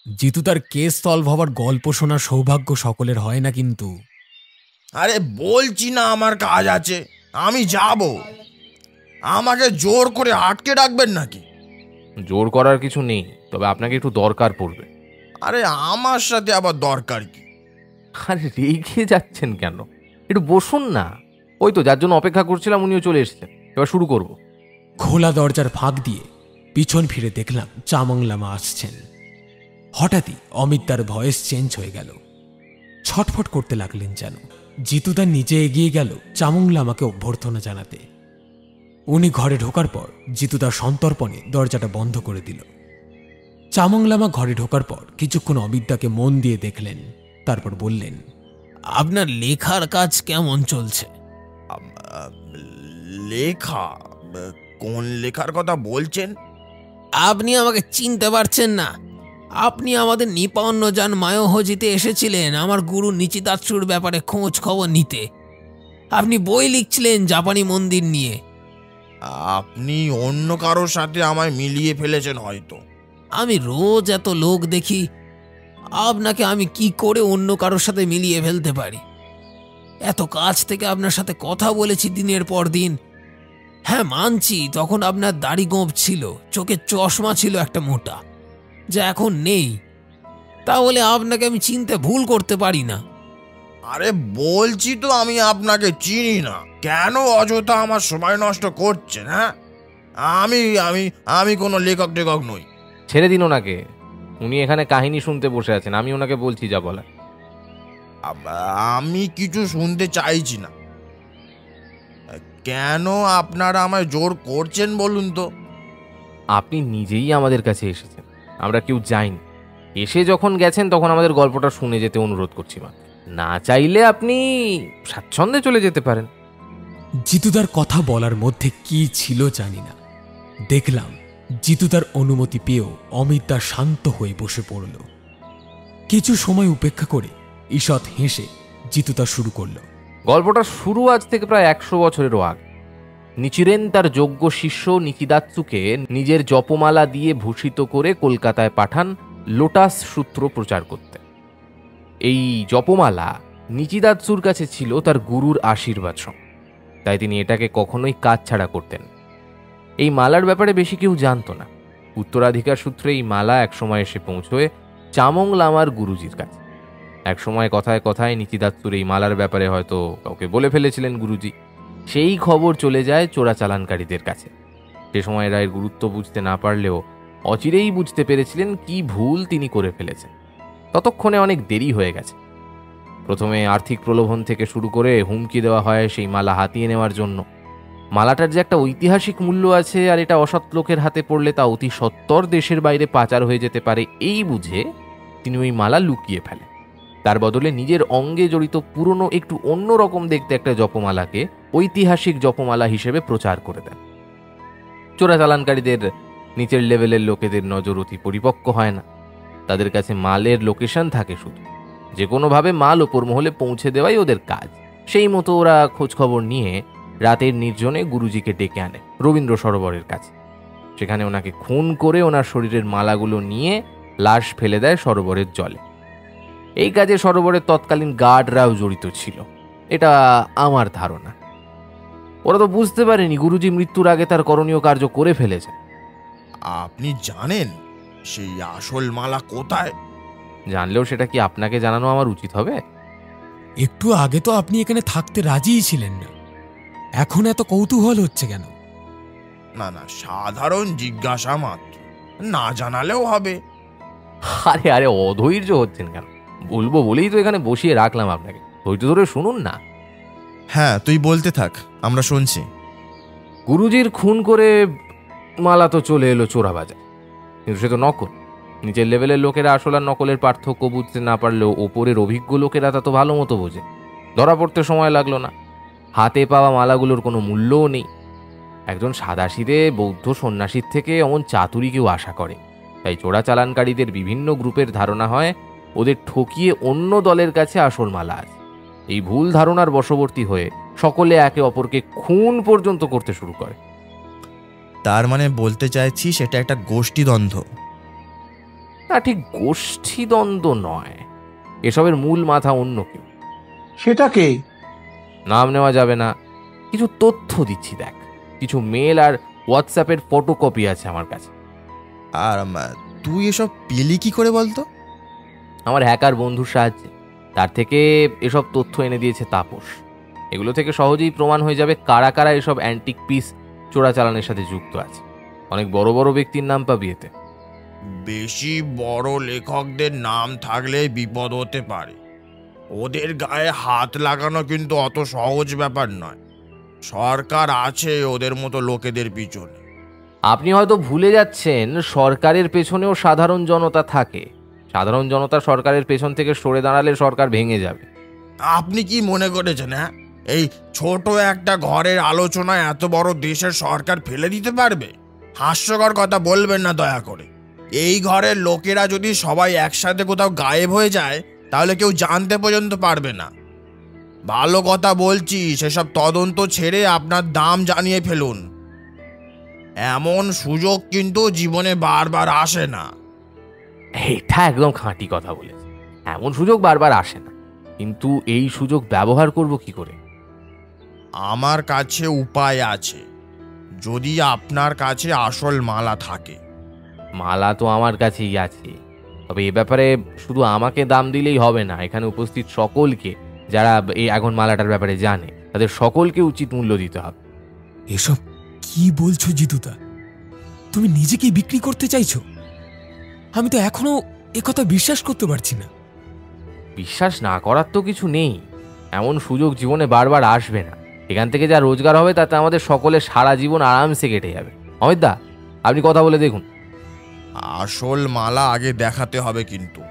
জিতু তার কেস সলভ হওয়ার গল্প শোনার সৌভাগ্য সকলের হয় না কিন্তু।
আরে বলছি না আমার কাজ আছে, আমি যাব। আমাকে জোর করে আটকে রাখবেন নাকি?
জোর করার কিছু নেই, তবে আপনাকে একটু দরকার পড়বে।
আরে আমার সাথে আবার দরকার কি?
আরে রেগে যাচ্ছেন কেন? একটু বসুন না। ওই তো যার জন্য অপেক্ষা করছিলাম উনিও চলে এসেছেন, এবার শুরু করব।
খোলা দরজার ফাঁক দিয়ে পিছন ফিরে দেখলাম চামংলামা আসছেন। হঠাৎই অমিতদার ভয়েস চেঞ্জ হয়ে গেল। ছটফট করতে লাগলেন যেন। জিতুদা নিজে এগিয়ে গেল চামংলামাকে অভ্যর্থনা জানাতে। উনি ঘরে ঢোকার পর জিতুদা সন্তর্পণে দরজাটা বন্ধ করে দিল। চামংলামা ঘরে ঢোকার পর কিছুক্ষণ অমিতদাকে মন দিয়ে দেখলেন, তারপর বললেন,
আপনার লেখার কাজ কেমন চলছে?
লেখা? কোন লেখার কথা বলছেন?
আপনি আমাকে চিনতে পারছেন না? আপনি আমাদের নিপান্নজান মায়োহজিতে এসেছিলেন আমার গুরু নিচিতাৎসুর ব্যাপারে খোঁজ খবর নিতে। আপনি বই লিখছিলেন জাপানি মন্দির নিয়ে।
আপনি অন্য কারোর সাথে আমায় মিলিয়ে ফেলেছেন হয়তো।
আমি রোজ এত লোক দেখি, আপনাকে আমি কি করে অন্য কারোর সাথে মিলিয়ে ফেলতে পারি? এত কাছ থেকে আপনার সাথে কথা বলেছি দিনের পর দিন। হ্যাঁ মানছি, তখন আপনার দাড়ি গোঁফ ছিল, চোখে চশমা ছিল একটা মোটা, যা এখন নেই। তাহলে আপনাকে আমি চিনতে ভুল করতে পারি না।
আরে বলছি তো আমি আপনাকে চিনি না। কেন অযথা আমার সময় নষ্ট করছেন? হ্যাঁ, আমি আমি আমি কোনো লেখক টেখক নই।
ছেড়ে দিন ওনাকে, উনি এখানে কাহিনী শুনতে বসে আছেন, আমি ওনাকে বলছি যা বলার।
আমি কিছু শুনতে চাইছি না। কেন আপনারা আমায় জোর করছেন বলুন তো?
আপনি নিজেই আমাদের কাছে এসেছেন, আমরা কেউ যাইনি। এসে যখন গেছেন তখন আমাদের গল্পটা শুনে যেতে অনুরোধ করছি মা। না চাইলে আপনি স্বাচ্ছন্দ্যে চলে যেতে পারেন।
জিতুদার কথা বলার মধ্যে কি ছিল জানি না। দেখলাম জিতুদার অনুমতি পেয়েও অমিতদা শান্ত হয়ে বসে পড়ল। কিছু সময় উপেক্ষা করে ঈষৎ হেসে জিতুদা শুরু করল।
গল্পটা শুরু আজ থেকে প্রায় 100 বছরেরও আগে। নিচিরেন তার যোগ্য শিষ্য নিচিদাৎসুকে নিজের জপমালা দিয়ে ভূষিত করে কলকাতায় পাঠান লোটাস সূত্র প্রচার করতে। এই জপমালা নিচিদাৎসুর কাছে ছিল তার গুরুর আশীর্বাদ সম, তাই তিনি এটাকে কখনোই কাজ ছাড়া করতেন। এই মালার ব্যাপারে বেশি কেউ জানতো না। উত্তরাধিকার সূত্রে এই মালা একসময় এসে পৌঁছয় চামংলামার গুরুজির কাছে। একসময় কথায় কথায় নিচিদাৎসুর এই মালার ব্যাপারে হয়তো কাউকে বলে ফেলেছিলেন গুরুজি। সেই খবর চলে যায় চোরাচালানকারীদের কাছে। সে সময় রায়ের গুরুত্ব বুঝতে না পারলেও অচিরেই বুঝতে পেরেছিলেন কি ভুল তিনি করে ফেলেছেন। ততক্ষণে অনেক দেরি হয়ে গেছে। প্রথমে আর্থিক প্রলোভন থেকে শুরু করে হুমকি দেওয়া হয় সেই মালা হাতিয়ে নেওয়ার জন্য। মালাটার যে একটা ঐতিহাসিক মূল্য আছে আর এটা অসৎ লোকের হাতে পড়লে তা অতি সত্বর দেশের বাইরে পাচার হয়ে যেতে পারে, এই বুঝে তিনি ওই মালা লুকিয়ে ফেলেন। তার বদলে নিজের অঙ্গে জড়িত পুরনো একটু অন্যরকম দেখতে একটা জপমালাকে ঐতিহাসিক জপমালা হিসেবে প্রচার করে দেন। চোরাচালানকারীদের নিচের লেভেলের লোকেদের নজর অতি পরিপক্ক হয় না। তাদের কাছে মালের লোকেশন থাকে শুধু, যে কোনোভাবে মাল ওপর মহলে পৌঁছে দেওয়াই ওদের কাজ। সেই মতো ওরা খোঁজখবর নিয়ে রাতের নির্জনে গুরুজিকে ডেকে আনে রবীন্দ্র সরোবরের কাছে। সেখানে ওনাকে খুন করে ওনার শরীরের মালাগুলো নিয়ে লাশ ফেলে দেয় সরোবরের জলে। এই কাজে সরোবরের তৎকালীন গার্ডরাও জড়িত ছিল, এটা আমার ধারণা। ওরা তো বুঝতে পারেনি গুরুজি মৃত্যুর আগে তার করণীয় কার্য করে ফেলেছে।
আপনি জানেন সেই আসল মালা কোথায়?
জানলেও সেটা কি আপনাকে জানানো আমার উচিত হবে?
একটু আগে তো আপনি এখানে থাকতে রাজিই ছিলেন না, এখন এত কৌতূহল হচ্ছে কেন?
না না, সাধারণ জিজ্ঞাসা মাত্র, না জানালেও হবে।
আরে আরে অধৈর্য হচ্ছেন কেন? বলবো বলেই তো এখানে বসিয়ে রাখলাম আপনাকে, ধৈর্য ধরে শুনুন না।
হ্যাঁ, তুই বলতে থাক, আমরা শুনছি।
গুরুজির খুন করে মালা তো চলে এলো চোরা বাজার, কিন্তু সে তো নকল। নিচের লেভেলের লোকেরা আসল আর নকলের পার্থক্য বুঝতে না পারলেও ওপরের অভিজ্ঞ লোকেরা তা তো ভালো মতো বোঝে। ধরা পড়তে সময় লাগলো না। হাতে পাওয়া মালাগুলোর কোনো মূল্যও নেই। একজন সাদাসিধে বৌদ্ধ সন্ন্যাসীর থেকে অমন চাতুরি কেউ আশা করে। তাই চোরাচালানকারীদের বিভিন্ন গ্রুপের ধারণা হয় ওদের ঠকিয়ে অন্য দলের কাছে আসল মালা আছে। এই ভুল ধারণার বশবর্তী হয়ে সকলে একে অপরকে খুন পর্যন্ত করতে শুরু করে।
তার মানে বলতে চাইছি সেটা একটা গোষ্ঠীদ্বন্দ্ব?
না, ঠিক গোষ্ঠীদ্বন্দ্ব নয়, এসবের মূল মাথা অন্য কেউ।
সেটাকে
নাম নেওয়া যাবে না, কিছু তথ্য দিচ্ছি দেখ। কিছু মেল আর হোয়াটসঅ্যাপের ফটোকপি আছে আমার কাছে।
আর তুই এসব পেলি কি করে বলতো?
আমার হ্যাকার বন্ধুর সাহায্যে। তার থেকে এসব তথ্য এনে দিয়েছে তাপস। এগুলো থেকে সহজেই প্রমাণ হয়ে যাবে কারা কারা এসব অ্যান্টিক পিস চোরাচালানের সাথে যুক্ত আছে। অনেক বড় বড় ব্যক্তির নাম পাবি এতে।
বেশি বড় লেখকদের নাম থাকলে বিপদ হতে পারে। ওদের গায়ে হাত লাগানো কিন্তু অত সহজ ব্যাপার নয়। সরকার আছে ওদের মতো লোকেদের পিছনে।
আপনি হয়তো ভুলে যাচ্ছেন, সরকারের পেছনেও সাধারণ জনতা থাকে। সাধারণ জনতা সরকারের পেছন থেকে সরে দাঁড়ালে সরকার ভেঙে যাবে।
আপনি কি মনে করেছেন হ্যাঁ এই ছোট একটা ঘরের আলোচনায় এত বড় দেশের সরকার ফেলে দিতে পারবে? হাস্যকর কথা বলবেন না দয়া করে। এই ঘরের লোকেরা যদি সবাই একসাথে কোথাও গায়েব হয়ে যায় তাহলে কেউ জানতে পর্যন্ত পারবে না। ভালো কথা বলছি, সেসব তদন্ত ছেড়ে আপনার দাম জানিয়ে ফেলুন। এমন সুযোগ কিন্তু জীবনে বারবার আসে না।
এটা একদম খাঁটি কথা বলেছে। এমন সুযোগ বারবার আসে না, কিন্তু এই সুযোগ ব্যবহার করব কি করে?
আমার কাছে উপায় আছে, যদি আপনার কাছে আসল মালা থাকে।
মালা তো আমার কাছেই আছে, তবে এ ব্যাপারে শুধু আমাকে দাম দিলেই হবে না। এখানে উপস্থিত সকলকে, যারা এই আগুন মালাটার ব্যাপারে জানে, তাদের সকলকে উচিত মূল্য দিতে হবে।
এসব কি বলছো জিতুদা? তুমি নিজেকেই বিক্রি করতে চাইছো? আমি তো এখনো একথা বিশ্বাস করতে পারছি না।
বিশ্বাস না করার তো কিছু নেই। এমন সুযোগ জীবনে বারবার আসবে না। এখান থেকে যা রোজগার হবে তাতে আমাদের সকলের সারা জীবন আরামসে কেটে যাবে। অমিতদা, আপনি কথা বলে দেখুন।
আসল মালা আগে দেখাতে হবে কিন্তু।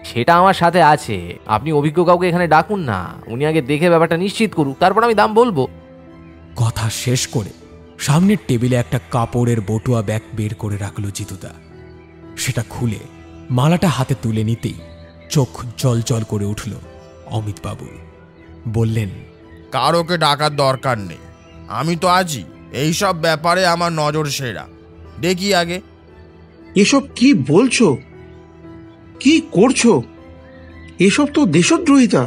সেটা আমার সাথে আছে। আপনি অভিজ্ঞ কাউকে এখানে ডাকুন না, উনি আগে দেখে ব্যাপারটা নিশ্চিত করুক, তারপর আমি দাম বলবো।
কথা শেষ করে সামনের টেবিলে একটা কাপড়ের বটুয়া ব্যাগ বের করে রাখলো জিতুদা। সেটা খুলে মালাটা হাতে তুলে নিতেই চোখ জল জল করে উঠল অমিতবাবু। বললেন,
কারোকে ডাকার দরকার নেই, আমি তো আছি। এইসব ব্যাপারে আমার নজর সেরা। দেখি আগে।
এসব কি বলছো? কি করছো? এসব তো দেশদ্রোহিতা।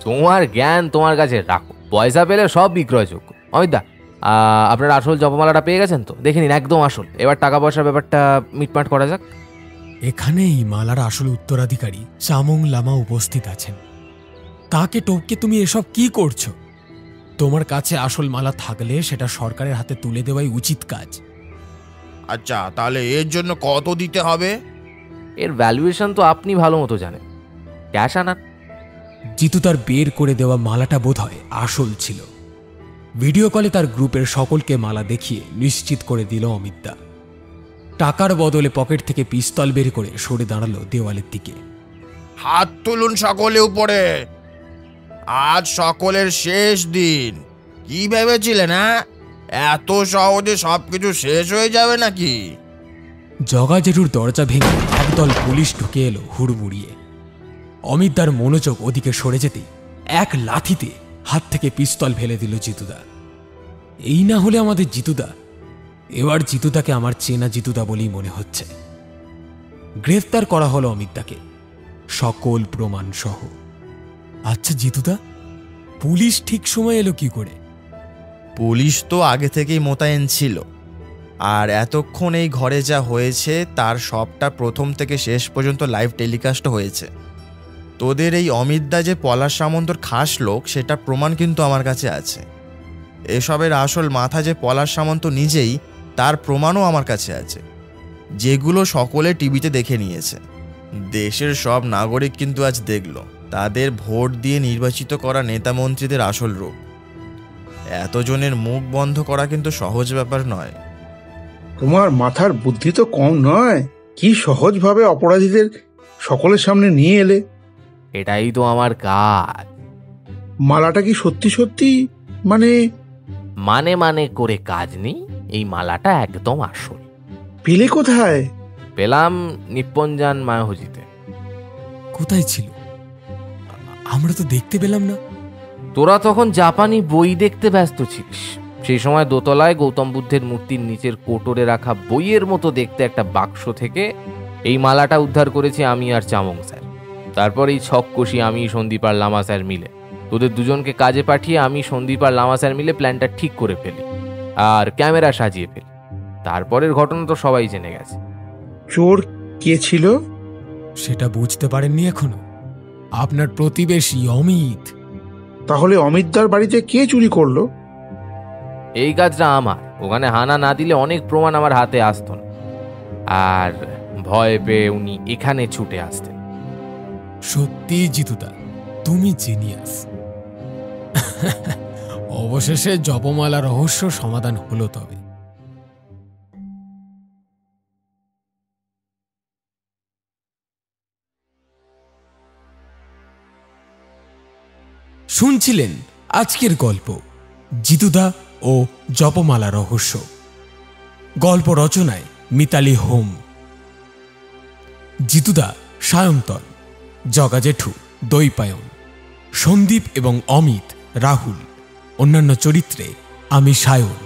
তোমার জ্ঞান তোমার কাছে রাখো, পয়সা পেলে সব বিক্রয়যোগ্য। অমিতদা, আপনার আসল জপমালাটা পেয়ে গেছেন তো? দেখে নিন, একদম আসল। এবার টাকা পয়সার ব্যাপারটা মিটমাট করা যাক।
এখানে এই মালার আসল উত্তরাধিকারী চামং লামা উপস্থিত আছেন। তাকে টপকে তুমি এসব কি করছো? তোমার কাছে আসল মালা থাকলে সেটা সরকারের হাতে তুলে দেওয়াই উচিত কাজ।
আচ্ছা, তাহলে এর জন্য কত দিতে হবে?
এর ভ্যালুয়েশন তো আপনি ভালো মতো জানেন। ক্যাশ আনান।
জিতু তার বের করে দেওয়া মালাটা বোধহয় আসল ছিল। ভিডিও কলে তার গ্রুপের সকলকে মালা দেখিয়ে নিশ্চিত করে দিল অমিতদা। টাকার বদলে পকেট থেকে পিস্তল বের করে সরে দাঁড়ালো দেওয়ালের দিকে।
হাত তুলুন সকলে উপরে। আজ সকলের শেষ দিন। কি ভেবেছিলেন হ্যাঁ? এত সহজে সবকিছু শেষ হয়ে যাবে নাকি?
জগা জেঠুর দরজা ভেঙে একদল পুলিশ ঢুকে এলো হুড়মুড়িয়ে। অমিতদার মনোযোগ ওদিকে সরে যেতেই এক লাথিতে হাত থেকে পিস্তল ফেলে দিল জিতুদা। এই না হলে আমাদের জিতুদা। এবার জিতুদাকে আমার চেনা জিতুদা বলেই মনে হচ্ছে। গ্রেফতার করা হলো অমিতদাকে, সকল প্রমাণ সহ। আচ্ছা জিতুদা, পুলিশ ঠিক সময় এলো কি করে?
পুলিশ তো আগে থেকেই মোতায়েন ছিল, আর এতক্ষণ এই ঘরে যা হয়েছে তার সবটা প্রথম থেকে শেষ পর্যন্ত লাইভ টেলিকাস্ট হয়েছে। তোদের এই অমিতদা যে পলাশ সামন্তর খাস লোক সেটা প্রমাণ কিন্তু আমার কাছে আছে। এসবের আসল মাথা যে পলাশ সামন্ত নিজেই, তার প্রমাণও আমার কাছে আছে, যেগুলো সকলে টিভিতে দেখে নিয়েছে। দেশের সব নাগরিক কিন্তু আজ দেখল তাদের ভোট দিয়ে নির্বাচিত করা নেতা মন্ত্রীদের আসল রূপ। এতজনের মুখ বন্ধ করা কিন্তু সহজ ব্যাপার নয়।
তোমার মাথার বুদ্ধি তো কম নয়। কি সহজভাবে অপরাধীদের সকলের সামনে নিয়ে এলে।
এটাই তো আমার কাজ।
মালাটা কি সত্যি সত্যি মানে
মানে করে কাজ নেই। এই মালাটা একদম আসল।
পেলে কোথায়?
পেলাম নিপ্পনজান মায়াহজিতে।
কোথায় ছিল? আমরা তো দেখতে পেলাম না।
তোরা তখন জাপানি বই দেখতে ব্যস্ত ছিলিস। সেই সময় দোতলায় গৌতম বুদ্ধের মূর্তির নিচের কোটরে রাখা বইয়ের মতো দেখতে একটা বাক্স থেকে এই মালাটা উদ্ধার করেছি আমি আর চামং স্যার। তারপর এই ছক কষি আমি, সন্দীপ আর লামা স্যার মিলে, তোদের দুজনকে কাজে পাঠিয়ে আমি, সন্দীপ আর লামা স্যার মিলে প্ল্যানটা ঠিক করে ফেলি আর ক্যামেরা সাজিয়ে ফেলি। তারপরের ঘটনা তো সবাই জেনে গেছে।
চোর কে ছিল?
সেটা বুঝতে পারেননি এখনো? আপনার প্রতিবেশী অমিত।
তাহলে অমিতদার বাড়িতে কে চুরি করলো?
এই কাজটা আমার। ওখানে হানা না দিলে অনেক প্রমাণ আমার হাতে আসতো না, আর ভয় পেয়ে উনি এখানে ছুটে আসতেন।
সত্যি জিতুদা, তুমি জিনিয়াস। অবশেষে জপমালা রহস্য সমাধান হলো। তবে শুনছিলেন আজকের গল্প জিতুদা ও জপমালা রহস্য। গল্প রচনায় মিতালি হোম, জিতুদা সায়ন্তন, জগা জেঠু দৈপায়ন, সন্দীপ এবং অমিত রাহুল, অন্যান্য চরিত্রে আমি সায়ন।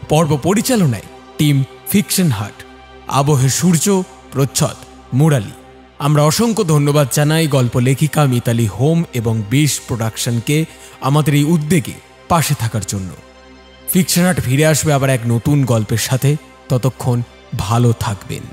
পর্ব পরিচালনায় টিম ফিকশন হাট, আবহে সূর্য, প্রচ্ছদ মুরালি। আমরা অসংখ্য ধন্যবাদ জানাই গল্প লেখিকা মিতালি হোম এবং বিশ প্রোডাকশনকে আমাদের এই উদ্যোগে পাশে থাকার জন্য। ফিকশন হাট ফিরে আসবে আবার এক নতুন গল্পের সাথে। ততক্ষণ ভালো থাকবেন।